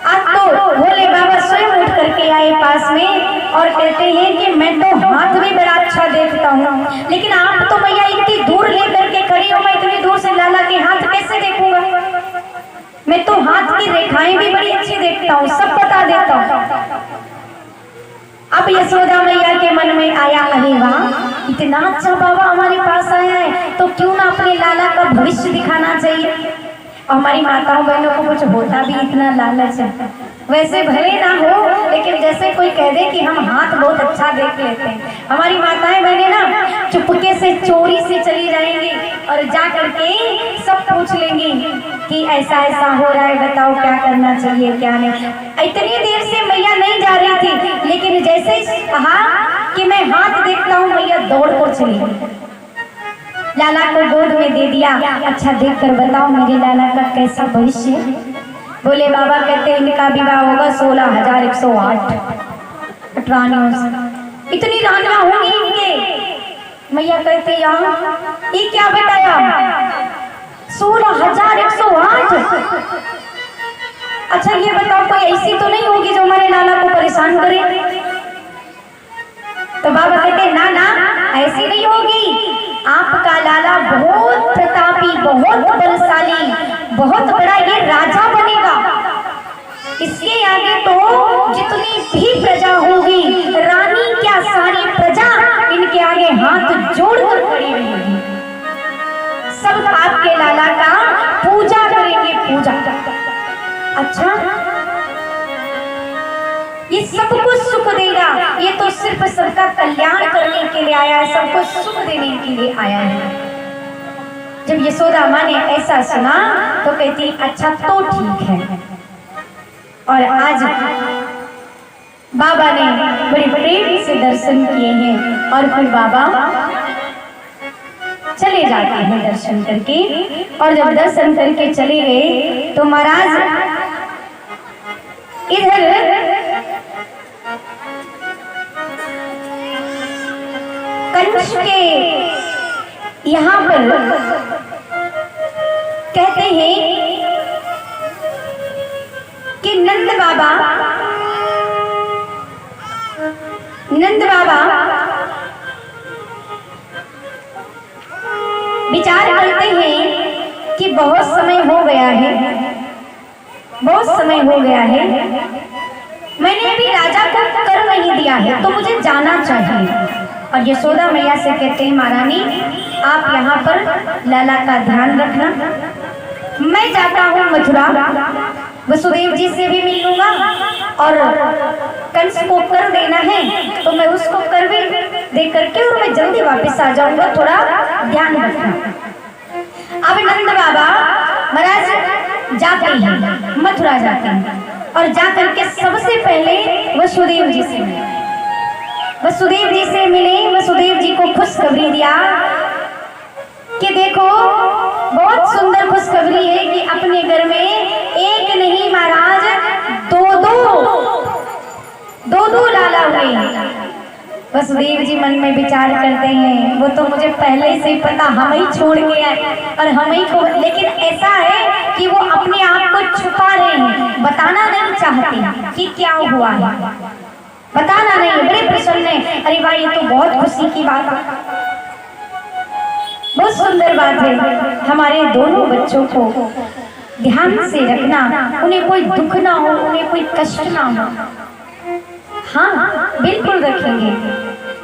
आज तो भोले बाबा स्वयं उठ करके आए पास में और कहते हैं कि मैं तो हाथ भी बड़ा अच्छा देखता हूँ, लेकिन आप तो मैया इतनी दूर लेकर के खड़ी हो, मैं इतनी दूर से लाला के हाथ कैसे देखूंगा? मैं तो हाथ की रेखाएं भी बड़ी अच्छी देखता हूँ, सब बता देता हूँ। अब यशोदा मैया के मन में आया अरे वाह इतना अच्छा बाबा हमारे पास आया है, तो क्यों ना अपने लाला का भविष्य दिखाना चाहिए। हमारी माताओं बहनों को कुछ होता भी इतना लालच है, वैसे भले ना हो लेकिन जैसे कोई कह दे कि हम हाथ बहुत अच्छा देख लेते हैं, हमारी माताएं बहनें ना चुपके से चोरी से चली जाएंगी और जा करके सब पूछ लेंगी कि ऐसा ऐसा हो रहा है, बताओ क्या करना चाहिए क्या नहीं। इतनी देर से मैया नहीं जा रही थी, लेकिन जैसे ही कहा कि मैं हाथ देखता हूँ मैया दौड़ कर चली गई, लाला को गोद में दे दिया। अच्छा देखकर बताओ मेरे लाला का कैसा भविष्य है? बोले बाबा कहते हैं इनका विवाह होगा 16,108 रानियों से। इतनी रानियां होंगी इनके? मैया कहते यहाँ ये क्या बताया 16,108? अच्छा ये बताओ कोई ऐसी तो नहीं होगी जो हमारे लाला को परेशान करे? तो बाबा कहते ना ना ऐसी नहीं होगी, आपका लाला बहुत प्रतापी बहुत बलशाली बहुत बड़ा ये राजा बनेगा, इसके आगे तो जितनी भी प्रजा होगी रानी क्या सारी प्रजा इनके आगे हाथ जोड़कर खड़ी रहेगी, सब आपके लाला का पूजा करेंगे पूजा। अच्छा ये सब कुछ सुख देगा, ये तो सिर्फ सबका कल्याण करने के लिए आया है, सबको सुख देने के लिए आया है। जब यशोदा माँ ने ऐसा सुना तो कहती अच्छा तो ठीक है। और आज बाबा ने बड़े प्रेम से दर्शन किए हैं और फिर बाबा चले जाते हैं दर्शन करके। और जब दर्शन करके चले गए तो महाराज इधर कंस के यहाँ पर कहते हैं कि नंद बाबा विचार करते हैं कि बहुत समय हो गया है, बहुत समय हो गया है, मैंने अभी राजा को कर नहीं दिया है तो मुझे जाना चाहिए। और यशोदा मैया से कहते हैं महारानी आप यहाँ पर लाला का ध्यान रखना, मैं जाता हूँ मथुरा, वसुदेव जी से भी मिल लूंगा और कंस को कर देना है तो मैं उसको कर भी दे करके और मैं जल्दी वापस आ जाऊंगा, थोड़ा ध्यान रखना। अब नंद बाबा महाराज जाते हैं मथुरा जाते हैं और जाकर के सबसे पहले वसुदेव जी से मिले। वसुदेव जी से मिले, वसुदेव जी को खुशखबरी दिया कि देखो बहुत सुंदर खुशखबरी है कि अपने घर में एक नहीं महाराज दो लाला हुए। वसुदेव जी मन में विचार करते हैं, वो तो मुझे पहले से ही पता, हम ही छोड़ के आए और हम ही को, लेकिन ऐसा है कि वो अपने आप को छुपा रहे हैं, बताना नहीं चाहते कि क्या हुआ है, बताना नहीं। बड़े प्रसन्न है, अरे भाई ये तो बहुत खुशी की बात है, बहुत सुंदर बात है। हमारे दोनों बच्चों को ध्यान से रखना, उन्हें कोई दुख ना हो, उन्हें कोई कष्ट ना हो। हाँ बिल्कुल रखेंगे।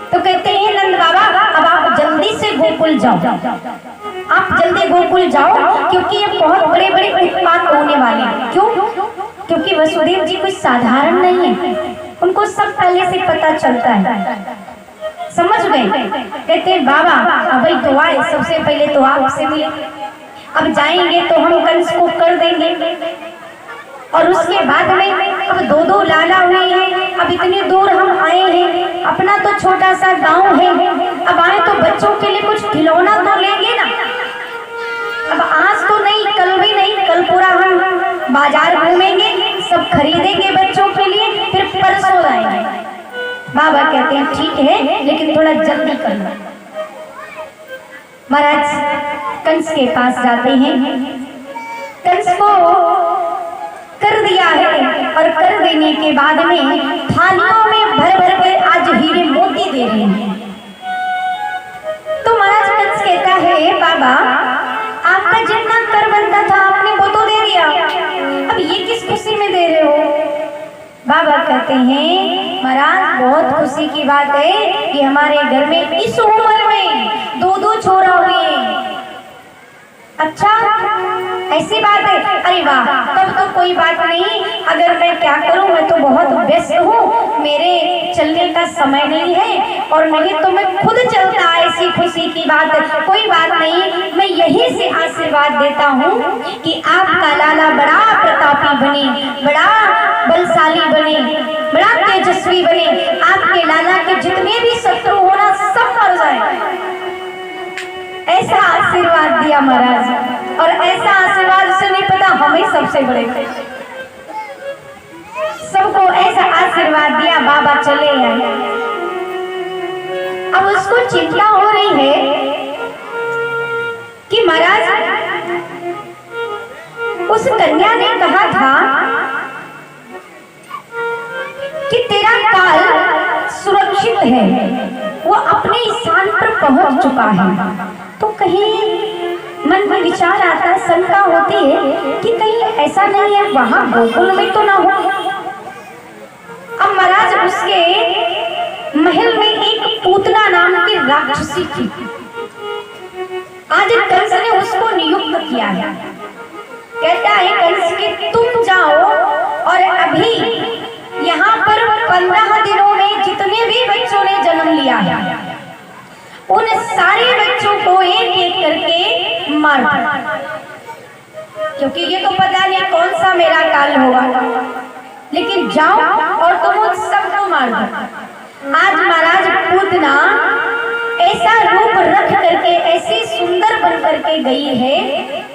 तो कहते हैं नंद बाबा अब आप जल्दी से गोकुल जाओ, आप जल्दी गोकुल जाओ, क्योंकि ये बहुत बड़े बड़े उत्पात होने वाले हैं। क्यों? क्योंकि वसुदेव जी कोई साधारण नहीं है, उनको सब पहले से पता चलता है, समझ गए। कहते हैं बाबा अब तो आए, सबसे पहले तो आपसे मिले, अब जाएंगे तो हम कंस को कर देंगे, और उसके बाद में अब दो लाला हुए हैं, अब इतनी दूर हम आए हैं, अपना तो छोटा सा गांव है, अब आए तो बच्चों के लिए कुछ खिलौना तो लेंगे ना। अब आज तो नहीं, कल भी नहीं, कल पूरा हम बाजार घूमेंगे, सब खरीदेंगे बच्चों के लिए, फिर परसों आएंगे। बाबा कहते हैं ठीक है, लेकिन थोड़ा जल्दी करना। महाराज कंस के पास जाते हैं, कंस को कर दिया है, और कर देने के बाद में थालियों में भर भर के आज हीरे मोती दे रहे हैं। तो महाराज कंस कहता है बाबा आपका जितना कर बनता था आपने वो तो दे दिया, अब ये किस खुशी में दे रहे हो? बाबा कहते हैं महाराज बहुत खुशी की बात है कि हमारे घर में इस उम्र में दो छोरा हुए। अच्छा ऐसी बात है? अरे वाह, तब तो कोई बात नहीं, अगर मैं क्या करूं, मैं तो बहुत व्यस्त हूँ, मेरे चलने का समय नहीं है, और नहीं तो मैं खुद चलता, ऐसी खुशी की बात है। कोई बात नहीं, मैं यही से आशीर्वाद देता हूँ कि आपका लाला बड़ा प्रतापी बने, बड़ा बलशाली बने, बड़ा तेजस्वी बने, आपके लाला के जितने भी शत्रु होना सब मर जाए। ऐसा आशीर्वाद दिया महाराज, और ऐसा आशीर्वाद से नहीं पता हम ही सबसे बड़े थे, सबको ऐसा आशीर्वाद दिया। बाबा चले आए। अब उसको चिंता हो रही है कि महाराज उस कन्या ने कहा था कि तेरा काल सुरक्षित है, वो अपने स्थान पर पहुंच चुका है। तो कहीं मन में विचार आता है, शंका होती है कि कहीं ऐसा नहीं है वहां गोकुल में तो ना हो। अब महाराज उसके महल में एक पूतना नाम की राक्षसी थी। आज कंस ने उसको नियुक्त किया है, कहता है कंस कि तुम जाओ और अभी यहाँ पर 15 दिनों में जितने भी बच्चों ने जन्म लिया है उन सारे बच्चों को एक एक करके मार दो, क्योंकि ये तो पता नहीं कौन सा मेरा काल होगा, लेकिन जाओ और तुम उन सबको मार दो। आज महाराज पूतना ऐसा रूप रख करके ऐसी सुंदर बन करके गई है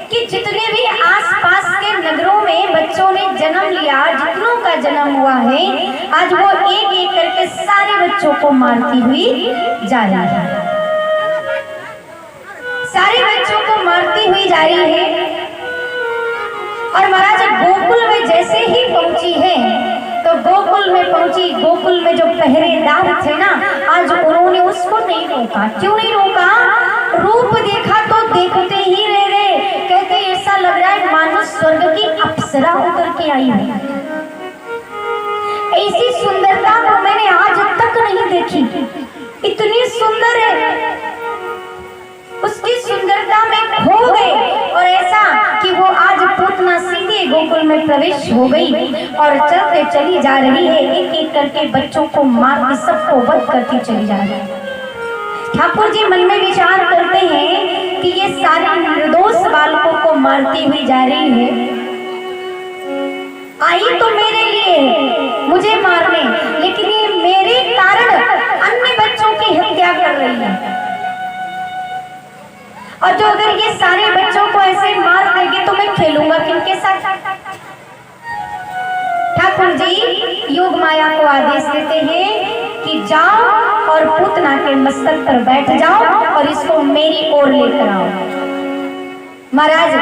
कि जितने भी आसपास के नगरों में बच्चों ने जन्म लिया, जितनों का जन्म हुआ है, आज वो एक एक करके सारे बच्चों को मारती हुई जा रही है, सारे बच्चों को मारती हुई जा रही है। और महाराज गोकुल में जैसे ही पहुंची है, तो गोकुल में पहुंची, गोकुल में जो पहरेदार थे ना, आज उन्होंने उसको नहीं रोका। क्यों नहीं रोका? रूप देखा तो देखते ही रह गए, कहते ऐसा लग रहा है मानो स्वर्ग की अप्सरा उतर के आई है। ऐसी सुंदरता तो मैंने आज तक नहीं देखी, इतनी सुंदर है, उसकी सुंदरता में खो गए। और ऐसा कि वो आज पूतना सीधे गोकुल में प्रवेश हो गई और चलते चली जा रही है, एक एक करके बच्चों को मार के सबको वध करती चली जा रही है। ठाकुर जी मन में विचार करते हैं कि ये सारे निर्दोष बालकों को मारती हुई जा रही है, आई तो मेरे लिए है, मुझे मारने, लेकिन ये मेरे कारण अन्य बच्चों की हत्या कर रही है। और जो अगर ये सारे बच्चों को ऐसे मार देगी तो मैं खेलूंगा किनके साथ? ठाकुर जी योग माया को आदेश देते हैं कि जाओ और पूतना के मस्तक पर बैठ जाओ और इसको मेरी ओर लेकर आओ। महाराज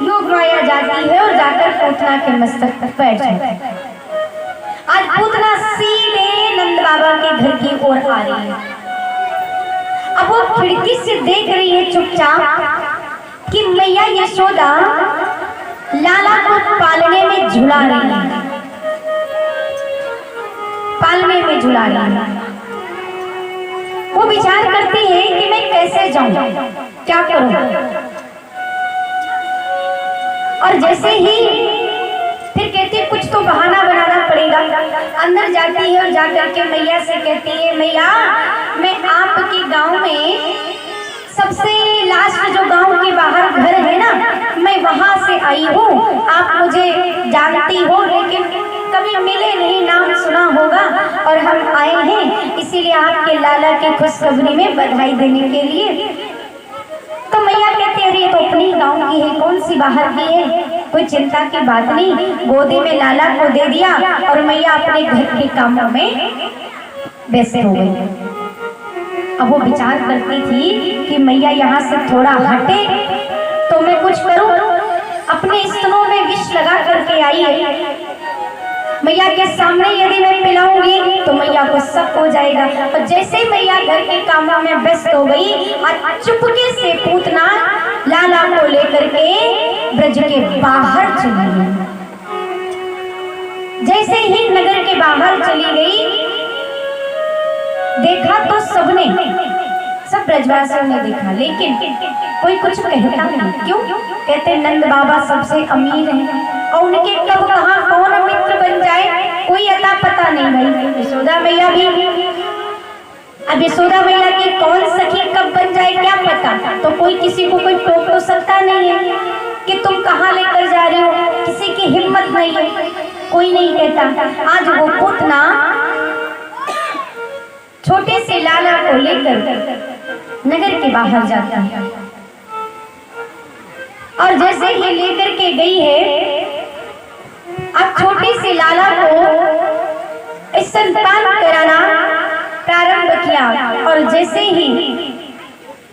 योग माया जाती है और जाकर पूतना के मस्तक पर बैठ जाती है। आज पूतना सीधे नंद बाबा के घर की ओर आ रही है। अब वो खिड़की से देख रही है चुपचाप कि मैया यशोदा लाला को पालने में झुला रही है, पालने में झुला रही है। वो विचार करती है कि मैं कैसे जाऊं, क्या करूं। और जैसे ही फिर कहती है कुछ तो बहाना बनाना पड़ेगा। अंदर जाती है और जाकर के मैया से कहती है, मैया मैं आपके गांव में सबसे लास्ट जो गांव के बाहर घर है ना, मैं वहां से आई हूँ। आप मुझे जानती हो लेकिन कभी मिले नहीं, नाम सुना होगा, और हम आए हैं इसीलिए आपके लाला के खुशखबरी में बधाई देने के लिए। तो मैया कहती है, अरे तो अपनी गांव की है, कौन सी बाहर की है, कोई चिंता की बात नहीं। गोदी में लाला को दे दिया और मैया अपने घर के कामों में व्यस्त हो गई। अब वो विचार करती थी कि मैया यहाँ से थोड़ा हटे तो मैं कुछ करूं। अपने स्तनों में विष लगा करके आई है, मैया के सामने यदि मैं पिलाऊंगी तो मैया को शक हो जाएगा। और जैसे ही मैया घर के कामों में व्यस्त हो गई, चुपके से पूतना लाला को लेकर के ब्रज के बाहर चली गई। जैसे ही नगर के बाहर चली गई, देखा तो सबने, सब ब्रजवासियों ने देखा, लेकिन कोई कुछ कहता नहीं। क्यों? कहते नंद बाबा सबसे अमीर हैं और उनके कब कहाँ कौन मित्र बन जाए कोई अता पता नहीं। भाई यशोदा मैया भी, अब यशोदा मैया की कौन सखी कब बन जाए क्या पता। तो कोई किसी को कोई टोक तो सकता नहीं है कि तुम कहाँ लेकर जा रहे हो, किसी की हिम्मत नहीं है, कोई नहीं कहता। आज वो पूतना छोटे से लाला को लेकर नगर के बाहर जाता है और जैसे ही लेकर के गई है, अब छोटे से लाला को स्तनपान कराना प्रारंभ किया। और जैसे ही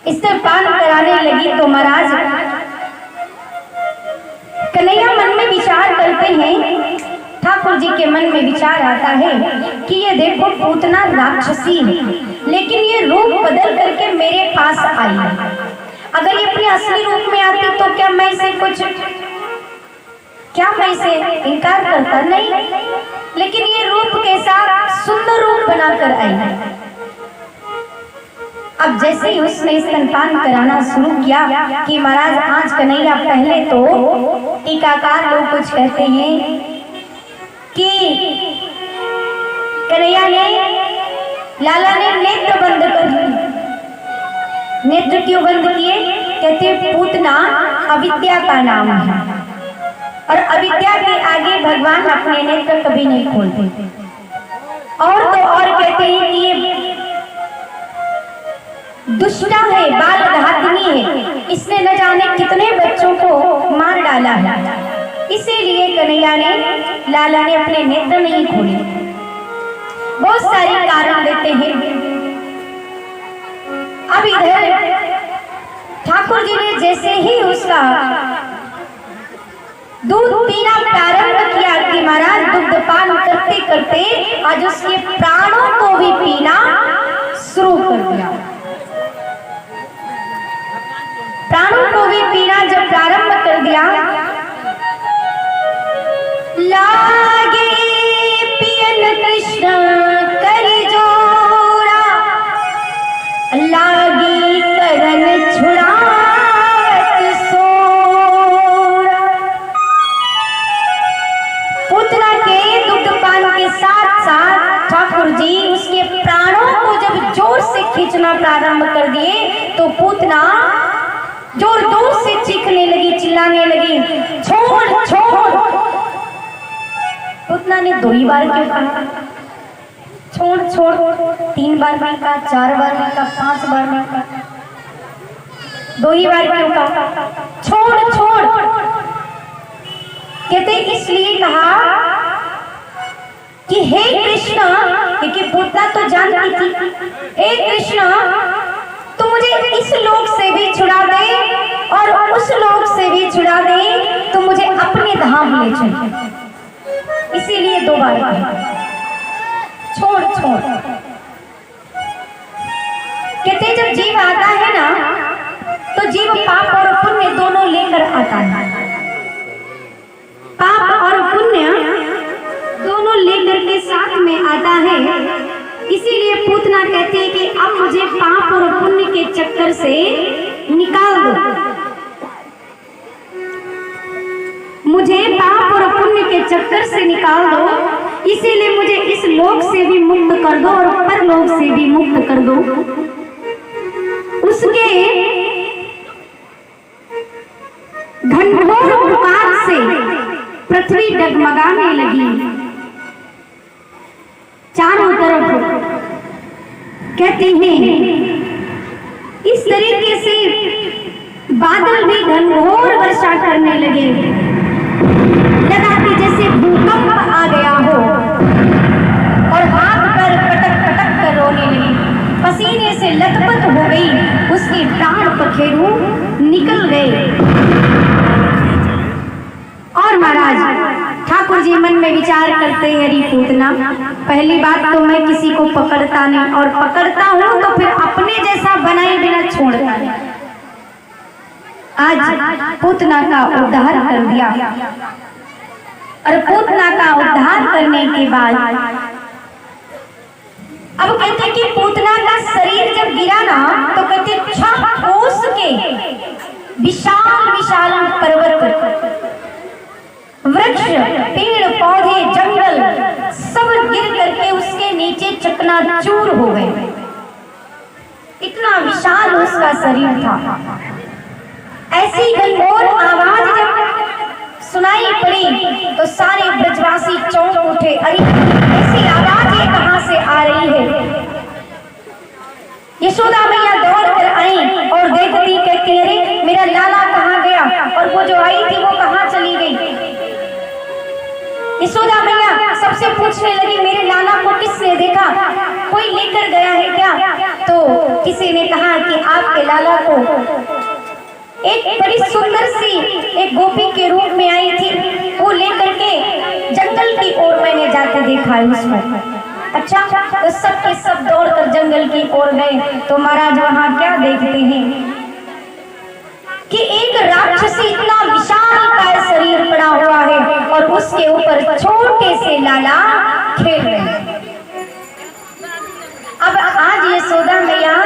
स्तनपान कराने लगी तो महाराज कन्हैया मन में विचार करते हैं, ठाकुर जी के मन में विचार आता है कि ये देखो पूतना राक्षसी है, लेकिन ये रूप बदल करके मेरे पास आई है। अगर ये अपने असली रूप में आती तो क्या मैं इसे इनकार करता? नहीं, लेकिन ये रूप कैसा सुंदर रूप बनाकर आई है। अब जैसे ही उसने स्तनपान कराना शुरू किया कि महाराज आज कन्हैया, पहले तो टीकाकार लोग कुछ कहते हैं कि कन्हैया ने, लाला ने नेत्र बंद कर दिए। नेत्र क्यों बंद किए? कहते पूतना अविद्या का नाम है और अविद्या के आगे भगवान अपने नेत्र कभी नहीं खोलते। और तो और कहते हैं कि ये दुष्टा है, बाल घातनी है, इसने न जाने कितने बच्चों को मार डाला है। इसीलिए कन्हैया ने, लाला ने अपने नेत्र नहीं खोले। बहुत सारे कारण देते हैं। अब इधर ठाकुर जी ने जैसे ही उसका दूध पीना प्रारंभ किया कि महाराज दुग्धपान करते करते आज उसके प्राणों को भी पीना शुरू कर दिया। प्राणों को भी पीना जब प्रारंभ कर दिया, लागे पियन कृष्ण कर जोड़ा, लागी करन छुड़ावत सोड़ा। पूतना के दुग्धपान के साथ साथ ठाकुर जी उसके प्राणों को जब जोर से खींचना प्रारंभ कर दिए तो पूतना जोर जोर से चीखने लगी, चिल्लाने लगी, छोड़ छोड़। पूतना ने 2 ही बार क्यों कहा? छोड़ छोड़ 3 बार नहीं कहा, 4 बार नहीं कहा, 5 बार नहीं कहा, 2 ही बार क्यों कहा? छोड़ छोड़ कहते इसलिए कहा कि हे कृष्ण, क्योंकि पूतना तो जानती थी, हे कृष्ण तू मुझे इस लोक से भी छुड़ा दे और उस लोक से भी छुड़ा दे, तो मुझे अपने धाम ले चल। इसीलिए 2 बार कहा छोड़ छोड़। कहते जब जीव आता है ना, तो जीव पाप और पुण्य दोनों लेकर आता है। पाप और पुण्य दोनों लेकर के साथ में आता है। इसीलिए पूतना कहती है कि अब मुझे पाप और पुण्य के चक्कर से निकाल दो, मुझे पाप और पुण्य के चक्कर से निकाल दो। इसीलिए मुझे इस लोक से भी मुक्त कर दो और परलोक से भी मुक्त कर दो। उसके घनघोर पुकार से पृथ्वी डगमगाने लगी, चारों तरफ कहते हैं इस तरीके से बादल भी घनघोर वर्षा करने लगे, लगा कि जैसे भूकंप आ गया हो, और हाथ पर पटक पटक कर रोने लगी, पसीने से लथपथ हो गई, उसके प्राण पखेरु निकल गए। और महाराज ठाकुर जी मन में विचार करते हैं, अरे पूतना, पहली बात तो मैं किसी को पकड़ता नहीं, और पकड़ता हूं तो फिर अपने जैसा बनाए बिना छोड़ता नहीं। आज पूतना का उद्धार कर दिया, और पूतना का उद्धार करने के बाद अब कहते कि पूतना का शरीर जब गिरा ना, तो कहते 6 कोस के विशाल विशाल पर्वत, वृक्ष, पेड़ पौधे, जंगल सब गिर करके उसके नीचे चकनाचूर हो गए। इतना विशाल उसका शरीर था। ऐसी घनघोर आवाज जब सुनाई पड़ी तो सारे ब्रजवासी चौंक उठे, अरे ऐसी आवाज ये कहां से आ रही है? यशोदा मैया दौड़ कर आई और देखती, कहती अरे मेरा लाला कहाँ गया, और वो जो आई थी वो कहाँ चली गई? यशोदा मैया सबसे पूछने लगी मेरे लाला को किसने देखा, कोई लेकर गया है क्या? तो किसी ने कहा कि आपके लाला को एक बड़ी सुंदर सी एक गोपी के रूप में आई थी, वो लेकर के जंगल की ओर मैंने जाते देखा है उसको। अच्छा, तो सब के सब दौड़कर जंगल की ओर गए, तो महाराज वहां क्या देखते हैं कि एक राक्षसी इतना विशाल का शरीर पड़ा हुआ है, और उसके ऊपर छोटे से लाला खेल रहे हैं। अब आज यशोदा मैया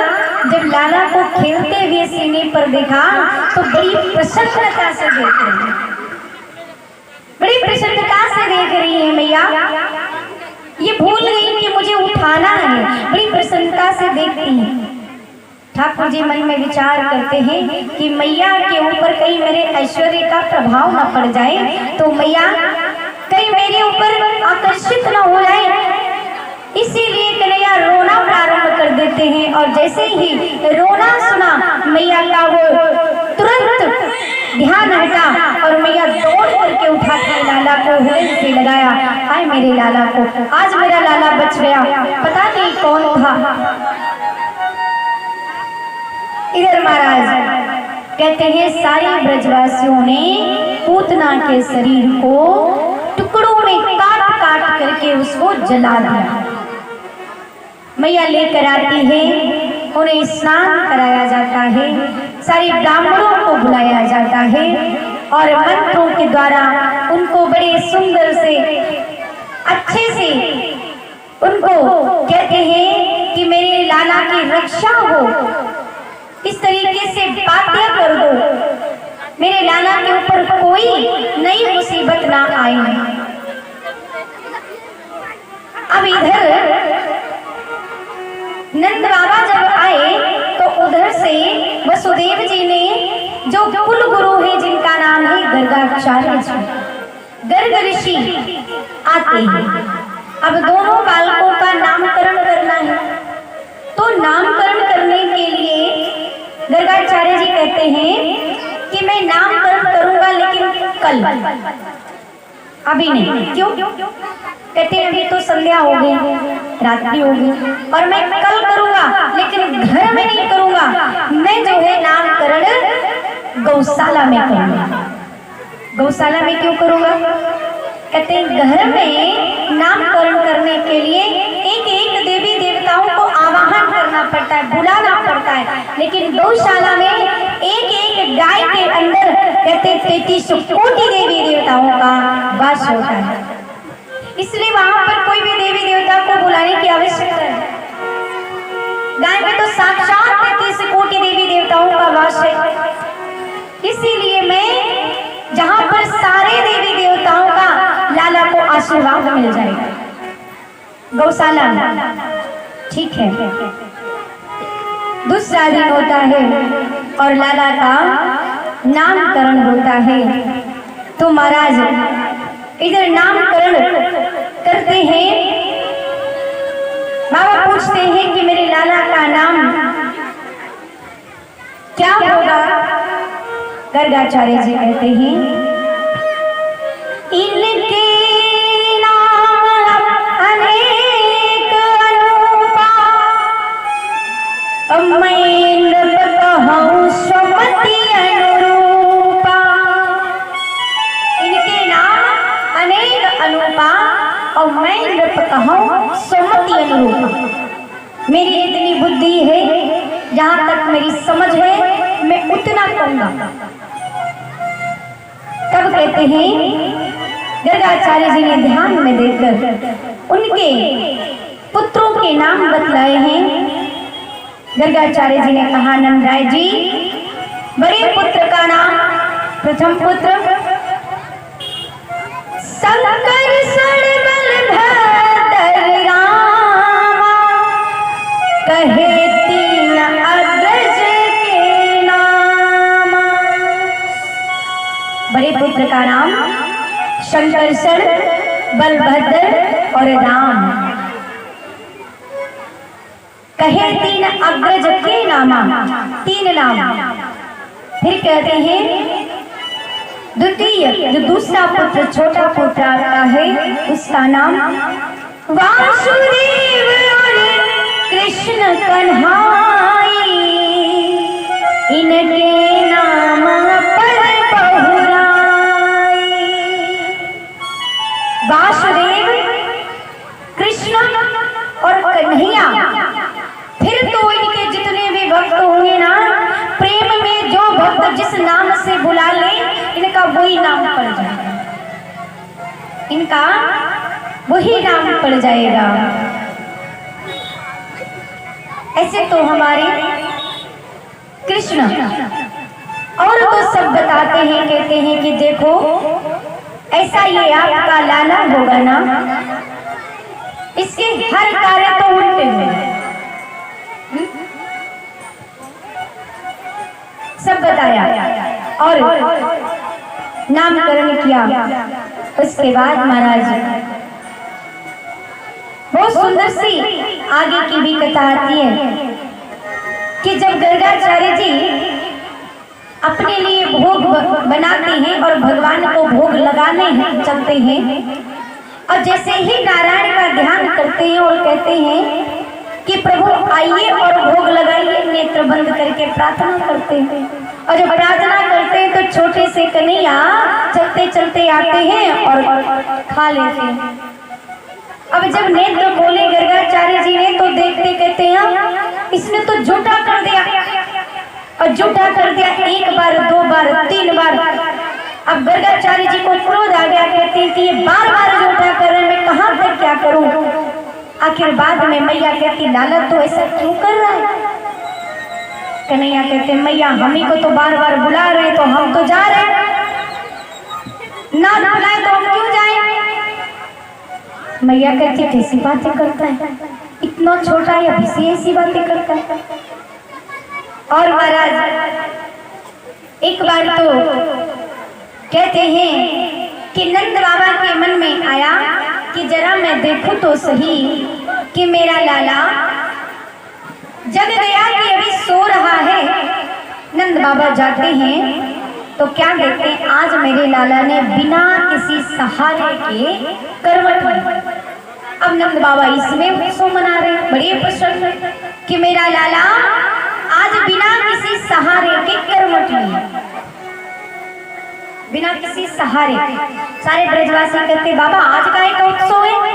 जब लाला को खेलते हुए सीने पर देखा तो बड़ी प्रसन्नता से देख रही है, बड़ी प्रसन्नता से देख रही है मैया। ये भूल गई कि मुझे उठाना है, बड़ी प्रसन्नता से देखती है। ठाकुर जी मन में विचार करते हैं कि मैया के ऊपर कहीं मेरे ऐश्वर्य का प्रभाव न पड़ जाए, तो मैया कहीं मेरे ऊपर आकर्षित न हो जाए, इसीलिए कन्हैया रोना प्रारंभ कर देते हैं। और जैसे ही रोना सुना मैया का, वो तुरंत ध्यान हटा और मैया दौड़ करके उठा कर लाला को हृदय से लगाया। हाय मेरे लाला को, आज मेरा लाला बच गया, पता नहीं कौन था। इधर महाराज कहते हैं सारे ब्रजवासियों ने पूतना के शरीर को टुकड़ों में काट काट करके उसको जला दिया। मैया लेकर आती है, उन्हें स्नान कराया जाता है, सारे ब्राह्मणों को बुलाया जाता है, और मंत्रों के द्वारा उनको बड़े सुंदर से अच्छे से उनको कहते हैं कि मेरे लाला की रक्षा हो, इस तरीके से बातें कर दो, मेरे लाला के ऊपर कोई नई मुसीबत ना आए। अब इधर नंद बाबा जब आए तो उधर से वसुदेव जी ने, जो कुल गुरु है जिनका नाम है गर्गाचार्य जी, गर्ग ऋषि आते हैं। अब दोनों बालकों का नामकरण करना है, तो नामकरण करने के लिए गर्गाचार्य जी कहते हैं कि मैं नामकरण करूंगा लेकिन कल, अभी नहीं। क्यों? कहते हैं अभी तो संध्या हो गई, रात्रि हो गई, और मैं कल करूंगा लेकिन घर में नहीं करूंगा। मैं जो है नामकरण गौशाला में करूंगा। गौशाला में क्यों करूंगा? कहते हैं घर में नामकरण करने के लिए एक एक देवी देवताओं को आवाहन करना पड़ता है, बुलाना पड़ता है, लेकिन गौशाला में एक एक गाय के अंदर कहते 33 कोटि देवी देवताओं का वास होता है। इसलिए वहां पर कोई भी देवी देवता को बुलाने की आवश्यकता है। गाय में तो साक्षात 33 कोटि देवी देवताओं का वास है। इसीलिए मैं जहां पर सारे देवी देवताओं का लाला को आशीर्वाद मिल जाएगा, गौशाला में। ठीक है। दूसरा दिन होता है और लाला का नामकरण होता है। तो महाराज इधर नामकरण करते हैं। बाबा पूछते हैं कि मेरे लाला का नाम क्या होगा? गर्गाचार्य जी कहते हैं इनके नाम अनेक अनुपा, मैं नृप कहूँ सुमति अनुरूपा। इनके नाम अनेक अनुपा और मैं नृप कहूँ सुमति अनुरूपा। मेरी इतनी बुद्धि है, जहाँ तक मेरी समझ है मैं उतना कहूँगा। तब कहते हैं गर्गाचार्य जी ने ध्यान में देखकर उनके पुत्रों के नाम बतलाए हैं। गर्गाचार्य जी ने कहा नंदराय जी, बड़े पुत्र का नाम, प्रथम पुत्र शंकर बलभद्र रामा, कहे तीन अग्रज के नाम। बड़े पुत्र का नाम शंकरसर, बलभद्र और राम, कहे तीन अग्रज के नामा, तीन नाम। फिर कहते हैं द्वितीय जो दूसरा पुत्र छोटा पुत्र आता है उसका नाम वासुदेव और कृष्ण कन्हाई, इनके नाम पर बहुराई। वासुदेव, कृष्ण और कन्हैया। फिर तो इनके जितने भी भक्त होंगे ना, प्रेम में जो भक्त जिस नाम से बुला ले इनका वही नाम पड़ जाएगा, इनका वही नाम पड़ जाएगा। ऐसे तो हमारे कृष्ण और तो सब बताते हैं, कहते हैं कि देखो ऐसा ये आपका लाला होगा ना, इसके हर कार्य तो उल्टे हुए। सब बताया और नामकरण किया। उसके बाद महाराज बहुत सुंदर सी आगे की भी कथा आती है कि जब गर्गाचार्य जी अपने लिए भोग बनाते हैं और भगवान को भोग लगाने चलते हैं, और जैसे ही नारायण का ध्यान करते हैं और कहते हैं कि प्रभु आइए और भोग लगाइए, नेत्र बंद करके प्रार्थना करते हैं। और जब प्रार्थना करते हैं तो छोटे से कन्हैया चलते चलते आते हैं और खा लेते हैं। अब जब नेत्र खोले गर्गाचार्य जी ने तो देखते कहते हैं इसने तो झूठा कर दिया, और झूठा कर दिया 1 बार 2 बार 3 बार। अब गर्गाचार्य जी को क्रोध आ गया, कहते हैं कि ये बार बार झूठा कर रहे, मैं कहाँ तक क्या करूं। आखिर बाद में मैया कहती लाला तो ऐसा क्यों कर रहा है? कन्हैया कहते मैया हम ही को तो बार बार बुला रहे तो हम तो जा रहे हैं, ना बुलाए तो हम क्यों जाए? मैया कहती कैसी बातें करता है, इतना छोटा या भी ऐसी बातें करता है। और महाराज एक बार तो कहते हैं कि नंद बाबा के मन में आया कि जरा मैं देखूं तो सही कि मेरा लाला जग गया कि अभी सो रहा है। नंद बाबा जाते हैं तो क्या देखते हैं, आज मेरे लाला ने बिना किसी सहारे के करवट ली। अब नंद बाबा इसमें उत्सव मना रहे, बड़े प्रसन्न कि मेरा लाला आज बिना किसी सहारे के करवट ली, बिना किसी सहारे। सारे ब्रजवासी कहते बाबा आज का एक उत्सव है?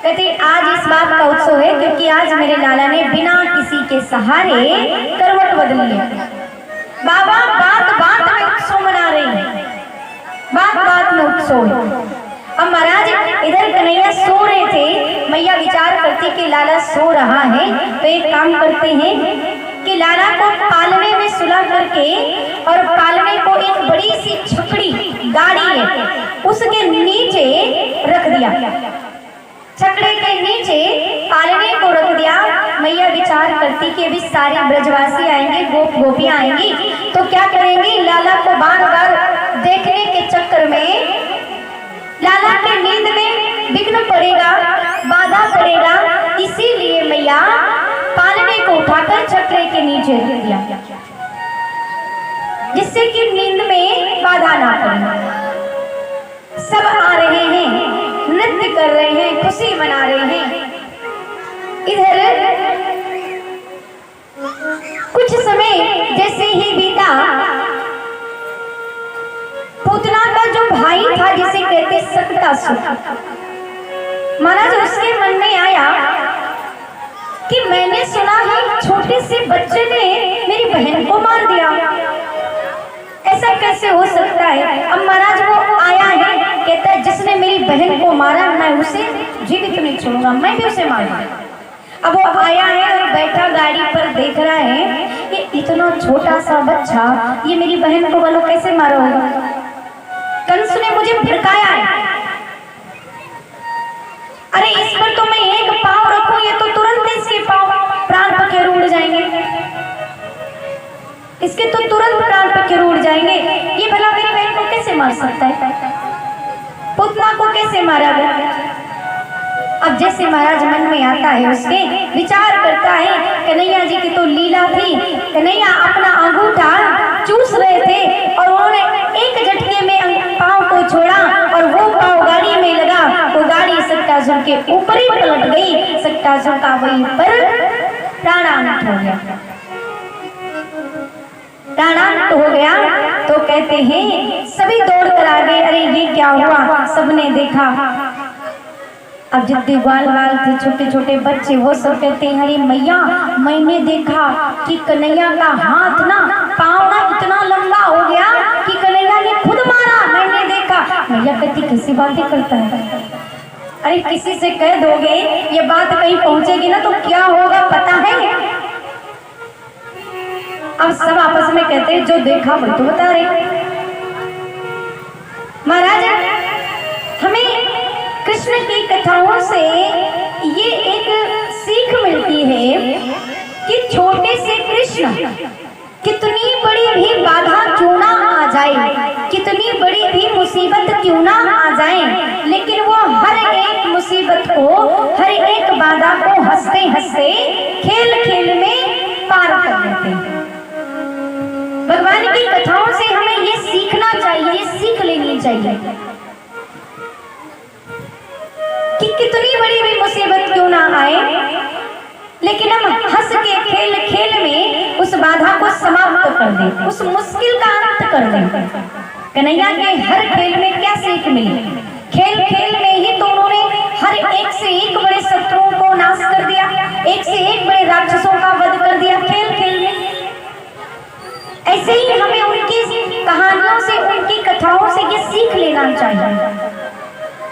कहते आज इस बात का उत्सव है क्योंकि आज मेरे लाला ने बिना किसी के सहारे करवट बदली है। बाबा बात बात में उत्सव मना रहे हैं, बात बात में उत्सव है। अब महाराज इधर कन्हैया सो रहे थे, मैया विचार करती कि लाला सो रहा है तो एक काम करते हैं कि लाला को पालने में सुला करके और पालने को एक बड़ी सी छकड़ी गाड़ी है उसके नीचे रख दिया, छकड़े के नीचे पालने को रख दिया। मैया विचार करती कि अभी सारे ब्रजवासी आएंगे, गोप गोपियां आएंगी तो क्या करेंगे, लाला को बार बार देखने के चक्कर में लाला के नींद में विघ्न पड़ेगा, बाधा पड़ेगा, इसीलिए मैया पालने को उठाकर छकड़े के नीचे रख दिया जिससे कि नींद में बाधा ना पड़े। सब आ रहे हैं, नृत्य कर रहे हैं, खुशी मना रहे हैं। इधर कुछ समय जैसे ही बीता, पूतना का जो भाई था जिसे कहते सकटासुर, महाराज उसके मन में आया कि मैंने सुना है छोटे से बच्चे ने मेरी बहन को मार दिया, ऐसा कैसे हो सकता है। अब महाराज वो आया है, कहता है जिसने मेरी बहन को मारा मैं उसे जीवित नहीं छोड़ूंगा, मैं भी उसे मारूंगा। अब वो आया है और बैठा गाड़ी पर देख रहा है कि इतना छोटा सा बच्चा ये मेरी बहन को बोलो कैसे मारा होगा। कंस ने मुझे भड़काया है, अरे इस पर तो मैं एक पांव रखूं ये तो तुरंत इसके पांव प्राण पखेरु उड़ जाएंगे, इसके तो तुरंत प्राण पखेरु उड़ जाएंगे। ये भला मेरी बहन को कैसे मार सकता है, पुतना को कैसे मारा गया। अब जैसे महाराज मन में आता है उसके विचार करता है, कन्हैया जी की तो लीला थी, कन्हैया अपना अंगूठा चूस रहे थे और उन्होंने एक झटके में पांव को छोड़ा और वो पांव गाड़ी में लगा, वो गाड़ी सकटासुर के ऊपर ही पलट गई, सकटासुर का वहीं पर प्राणांत हो गया। प्राणांत हो गया तो कहते हैं सभी दौड़ कर आ गए, अरे ये क्या हुआ, सबने देखा। अब जितने ग्वाल वाल थे छोटे छोटे बच्चे वो सब कहते हैं अरे मैया मैंने देखा कि कन्हैया का हाथ ना पाँव ना इतना लंबा हो गया कि कन्हैया ने खुद मारा, मैंने देखा। मैया कहती किसी बातें करता है, अरे किसी से कह दोगे ये बात कहीं पहुंचेगी ना तो क्या होगा पता है। अब सब आपस में कहते हैं जो देखा वही तो बता रहे। महाराज हमें कृष्ण की कथाओं से ये एक सीख मिलती है कि छोटे से कृष्ण कितनी बड़ी भी बाधा क्यों ना आ जाए, कितनी बड़ी भी मुसीबत क्यों ना आ जाए, लेकिन वो हर एक मुसीबत को, हर एक बाधा को हंसते हंसते खेल खेल में पार कर देते हैं। भगवान की कथाओं से हमें ये सीखना चाहिए, ये सीख लेनी चाहिए कि कितनी बड़ी भी मुसीबत क्यों ना आए, लेकिन हम हंस के खेल खेल में उस बाधा को समाप्त कर दें, उस मुश्किल का अंत कर दें। कन्हैया के हर खेल में क्या सीख मिली, खेल खेल में ही तो उन्होंने हर एक से एक बड़े शत्रुओं को नाश कर दिया, एक से एक बड़े राक्षसों का वध कर दिया खेल खेल में। ऐसे ही हमें उनकी कहानियों से, उनकी कथाओं से ये सीख लेना चाहिए।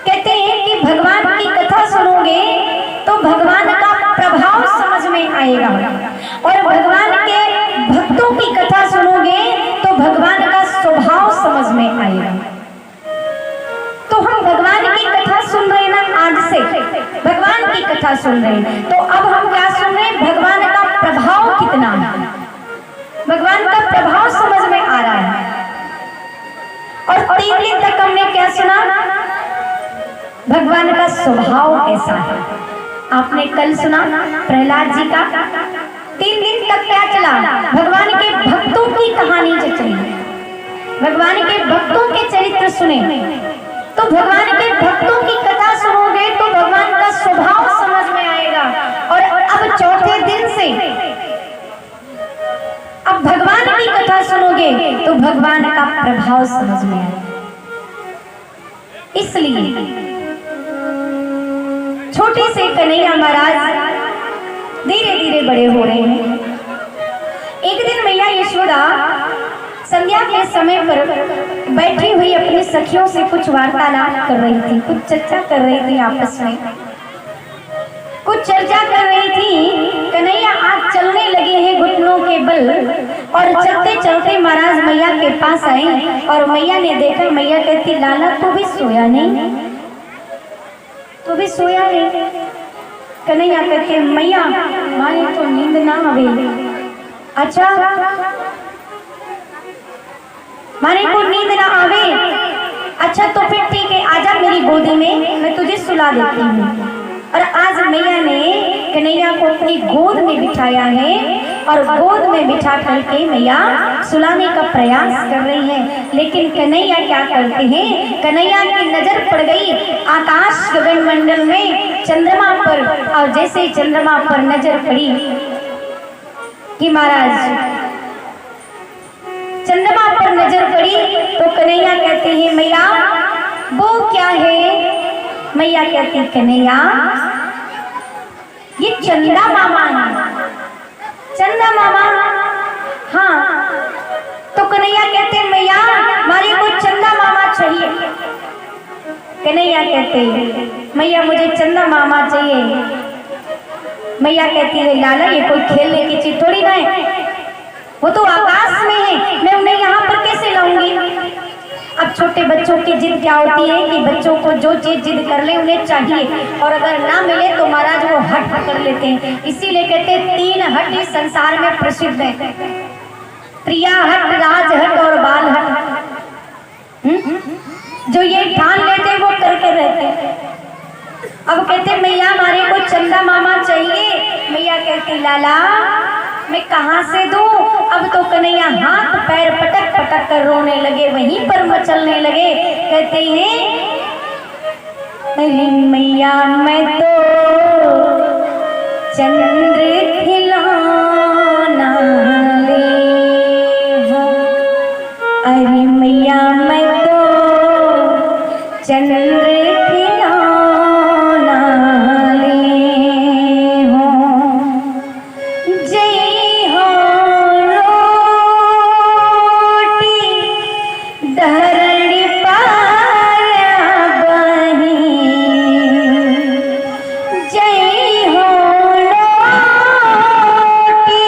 कहते हैं कि भगवान की कथा सुनोगे तो भगवान का प्रभाव समझ में आएगा और भगवान के भक्तों की कथा सुनोगे तो भगवान का स्वभाव समझ में आएगा। तो हम भगवान की कथा सुन रहे हैं ना, आज से भगवान की कथा सुन रहे हैं, तो अब हम क्या सुन रहे हैं, भगवान का प्रभाव कितना है, भगवान का प्रभाव समझ में आ रहा है। और 3 दिन तक हमने क्या सुना, भगवान का स्वभाव कैसा है। आपने कल सुना प्रहलाद जी का 3 दिन तक क्या चला, भगवान के भक्तों की कहानी जो चली, भगवान के भक्तों के चरित्र सुने। तो भगवान के भक्तों की कथा सुनोगे तो भगवान का स्वभाव समझ में आएगा। और अब चौथे दिन से अब भगवान की कथा सुनोगे तो भगवान का प्रभाव समझ में आएगा। इसलिए छोटे से कन्हैया महाराज धीरे धीरे बड़े हो रहे हैं। एक दिन मैया यशोदा संध्या के समय पर बैठी हुई अपनी सखियों से कुछ वार्तालाप कर रही थी, कुछ चर्चा कर रही थी, आपस में कुछ चर्चा कर रही थी। कन्हैया आज चलने लगे हैं घुटनों के बल, और चलते चलते महाराज मैया के पास आए और मैया ने देखा। मैया कहती, लाला तू भी सोया नहीं, तू भी सोया नहीं। कन्हैया कहते, मैया माने तो नींद ना आवे। अच्छा माने को नींद ना आवे, अच्छा तो फिर ठीक है, आजा मेरी गोदी में, मैं तुझे सुला देती हूँ। और आज मैया ने कन्हैया को अपनी गोद में बिठाया है और गोद में बिठा करके मैया सुलाने का प्रयास कर रही है। लेकिन कन्हैया क्या करते हैं, कन्हैया की नजर पड़ गई आकाश गगन मंडल में चंद्रमा पर, और जैसे चंद्रमा पर नजर पड़ी कि महाराज चंद्रमा पर नजर पड़ी तो कन्हैया कहते हैं, मैया वो क्या है। मैया कहती, कन्हैया ये चंदा मामा है, चंदा मामा। हाँ, तो कन्हैया कहते, मैया हमारे को चंदा मामा चाहिए। कन्हैया कहते, मैया मुझे चंदा मामा चाहिए। मैया कहती है, लाला ये कोई खेलने की चीज थोड़ी ना है, वो तो आकाश में है, मैं उन्हें यहाँ पर कैसे लाऊंगी। अब छोटे बच्चों की जिद क्या होती है कि बच्चों को जो चीज जिद कर ले उन्हें चाहिए, और अगर ना मिले तो महाराज वो हट पकड़ लेते हैं। इसीलिए कहते हैं 3 हट इस संसार में प्रसिद्ध है, प्रिया हट, राज हट और बाल हट। जो ये ठान लेते वो करके रहते। अब कहते मैया हमारे को चंदा मामा चाहिए। मैया कहती, लाला मैं कहाँ से दूं। अब तो कन्हैया हाथ पैर पटक पटक कर रोने लगे, वहीं पर मचलने लगे। कहते हैं, अरे मैया मैं तो चंद्र खिलौना ले हूँ, अरे मैया मैं तो चंद्र खिलौना ले हूँ। जय हो रोटी धरणी पार बही, जय हो रोटी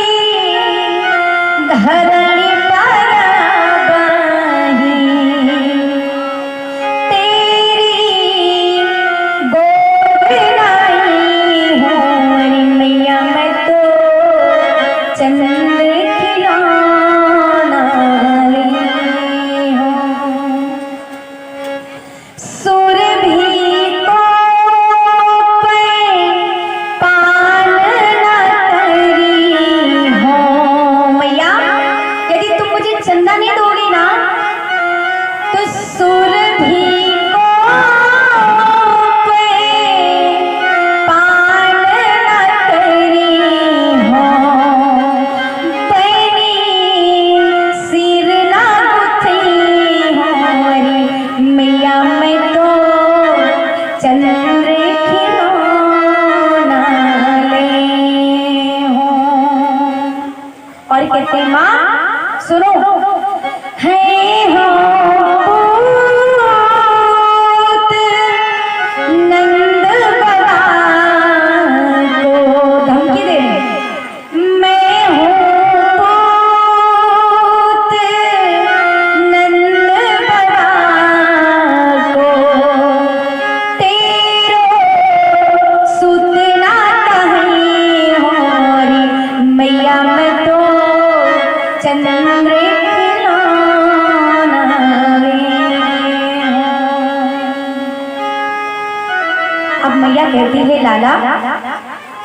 लाला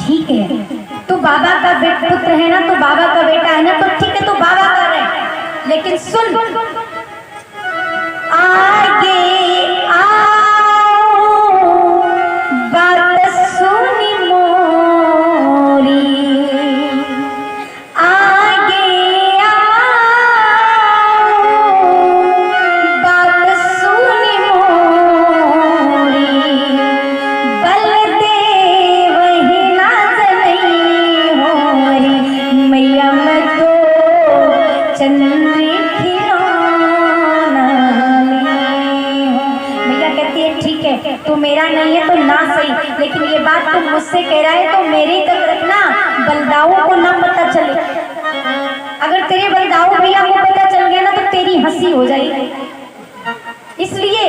ठीक है, तू बाबा का पुत्र है ना, तो बाबा का बेटा है ना, तो ठीक है, तू बाबा का रहे, लेकिन सुन, आगे आओ बात सुनी मोरी, आगे आओ बात सुनी मोरी, बलदेव ही नाज नहीं होरी, मैया मैं तो चंद्री खिलौना ली हूँ। मैया कहती है ठीक है, तू मेरा नहीं है तो ना सही, लेकिन ये बात तू मुझसे कह रहा है तो मेरे ही तक रखना, बलदाऊ को ना पता चले। अगर तेरे बलदाऊ भैया को पता चल गया ना तो तेरी हंसी हो जाएगी। इसलिए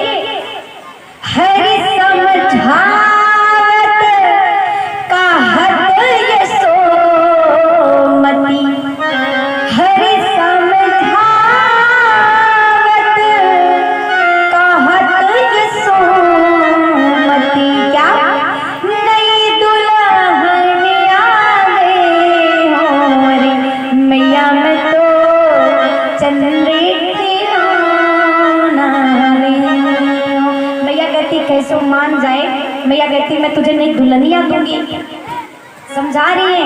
हरि समझावत कहत यशोमती, हरि समझावत कहत यशोमती, क्या नई दुल्हन आवे हो रे, मैया मैं तो चंद्री खिलौना ली हूँ। मैया कहती कैसे मान जाए, मैया कहती मैं तुझे नई दुल्हनिया दूंगी, समझा रही है,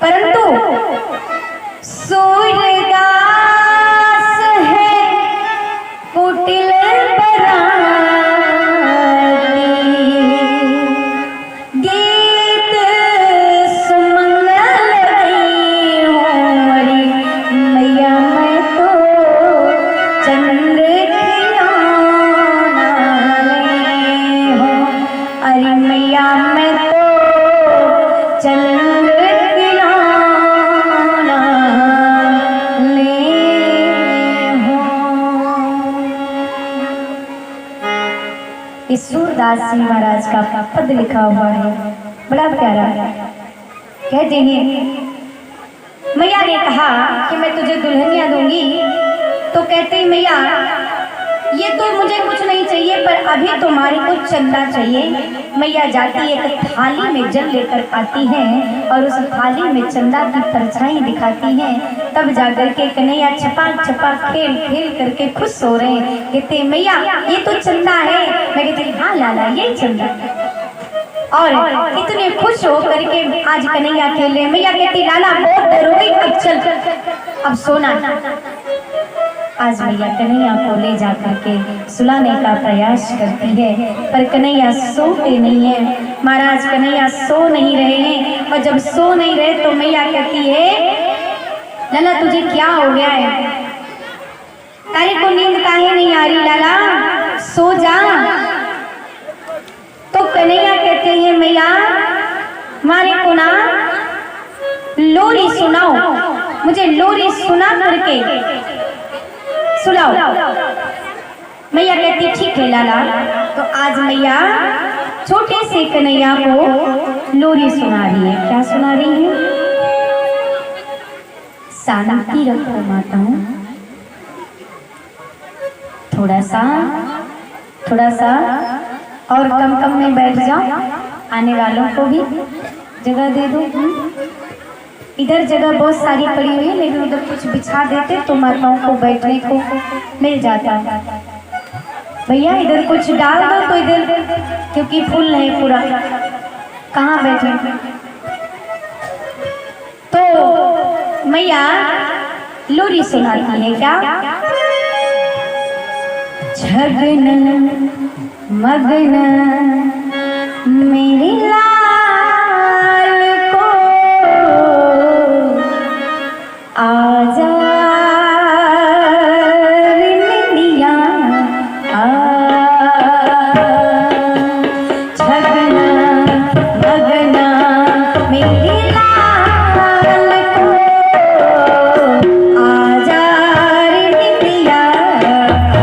परंतु सूरदास है कुटिल बराती, गीत सुमंगल गई होरी, मैया मैं तो चंद्र खिलौना ली हूँ, अरे मैया मैं तो चंद्र खिलौना ली हूँ। इस सूरदास जी महाराज का पद लिखा हुआ है, बड़ा प्यारा है। कहते हैं मैया ने कहा कि मैं तुझे दुल्हनिया दूंगी, तो कहते हैं मैया ये तो मुझे कुछ नहीं चाहिए, पर अभी तुम्हारे को चंदा चाहिए। मैया जाती एक थाली में जल लेकर आती है और उस थाली में चंदा की परछाई दिखाती है, तब जाकर के कन्हैया छपा छपा खेल खेल करके खुश हो रहे हैं। कहते मैया ये तो चंदा है। मैं कहती हाँ लाला यही चंदा, और इतने खुश हो करके आज कन्हैया खेले। मैया कहती लाला बहुत देर हो गई, अब चल अब सोना। आज मैया कन्हैया को ले जाकर के सुलाने का प्रयास करती है, पर कन्हैया सोते नहीं है। महाराज कन्हैया सो नहीं रहे हैं, और जब सो नहीं रहे तो मैया कहती है लाला तुझे क्या हो गया है, तारे को नींद काहे नहीं आ रही लाला, सो जा। तो कन्हैया कहते हैं मैया मारे को ना लोरी सुनाओ, मुझे लोरी सुना करके सुनाओ। मैया कहती ठीक है लाला। तो आज मैया छोटे से कन्हैया को लोरी सुना रही है। क्या सुना रही है? शांति रखो माताओं, थोड़ा सा और कम में बैठ जाओ, आने वालों को भी जगह दे दो। इधर जगह बहुत सारी पड़ी हुई है, लेकिन उधर कुछ बिछा देते तो माताओं को बैठने को मिल जाता। भैया इधर कुछ डाल दो तो इधर, क्योंकि फुल है पूरा, कहाँ बैठे। तो मैया लोरी सुनाती है। क्या? झगन मगन मेरी लाल को आजा रे निंदिया आ, झगन मगन मेरी लाल को आजा रे निंदिया आ।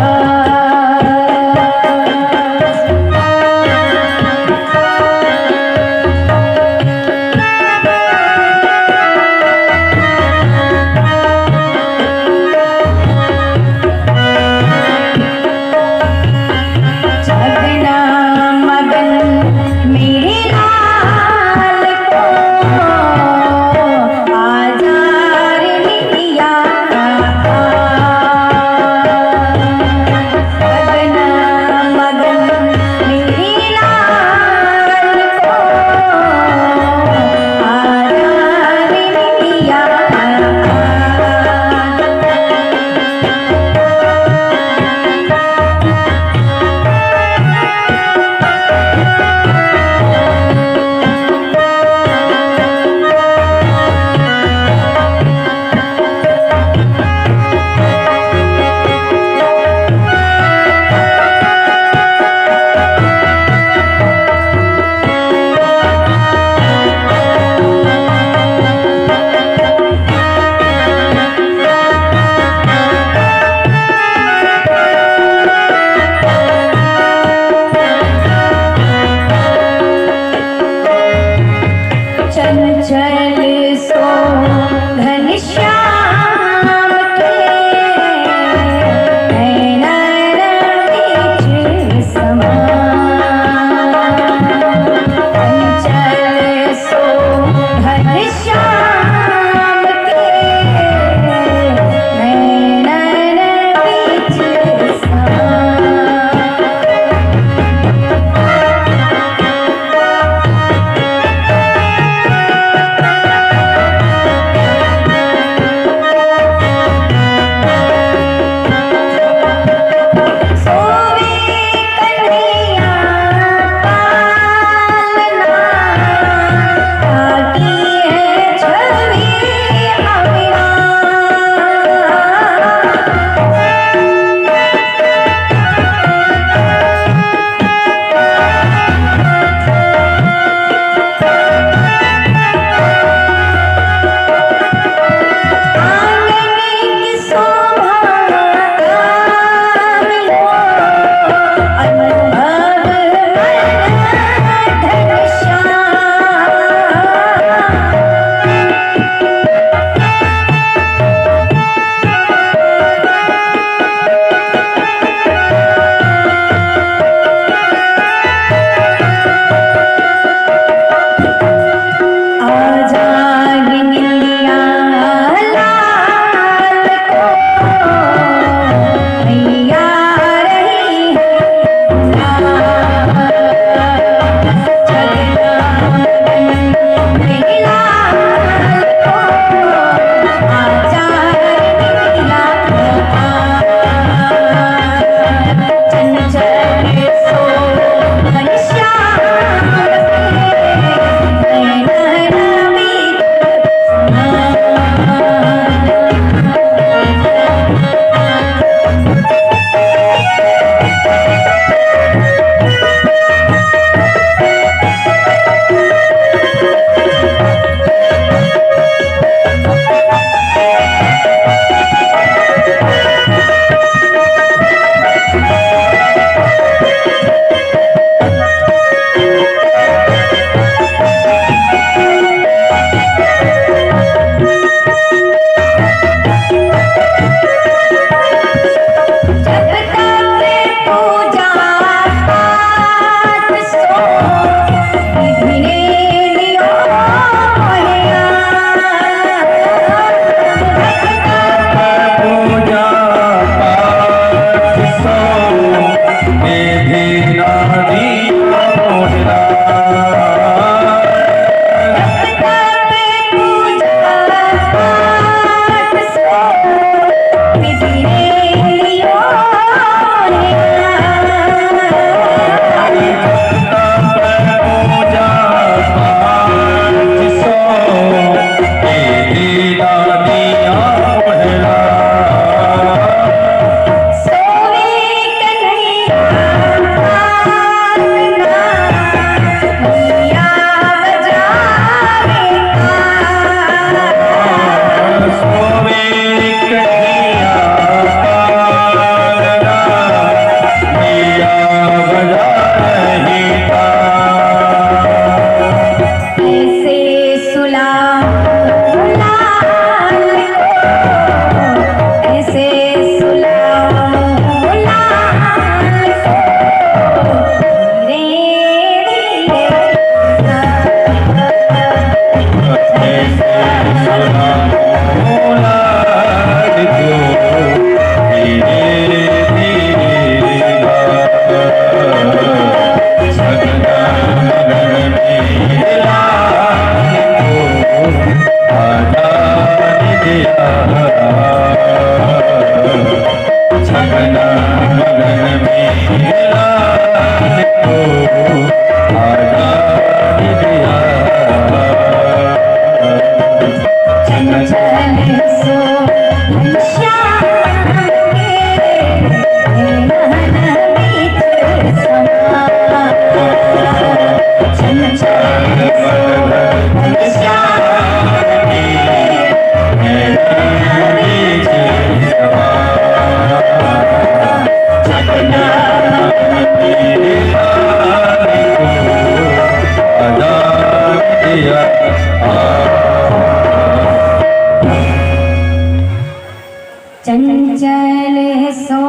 चंचल सो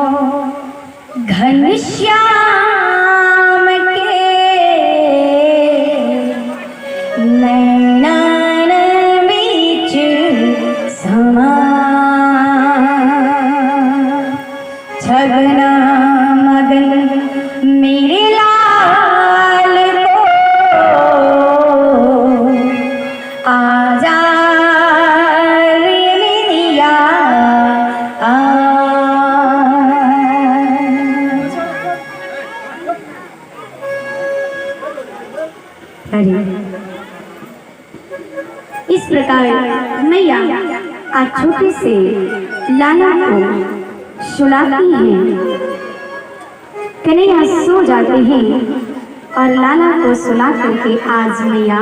घनश्याम के नैनन बीच समा छगना मगन मेरे लाल को आजा रे मेरिया आ। इस प्रकार मैया आज छोटे से लाला को सुलाती हैं। कन्हैया सो जाते हैं और लाला को सुला करके आज मैया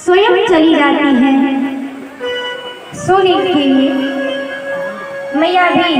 स्वयं चली जाती हैं सोने के लिए। मैया भी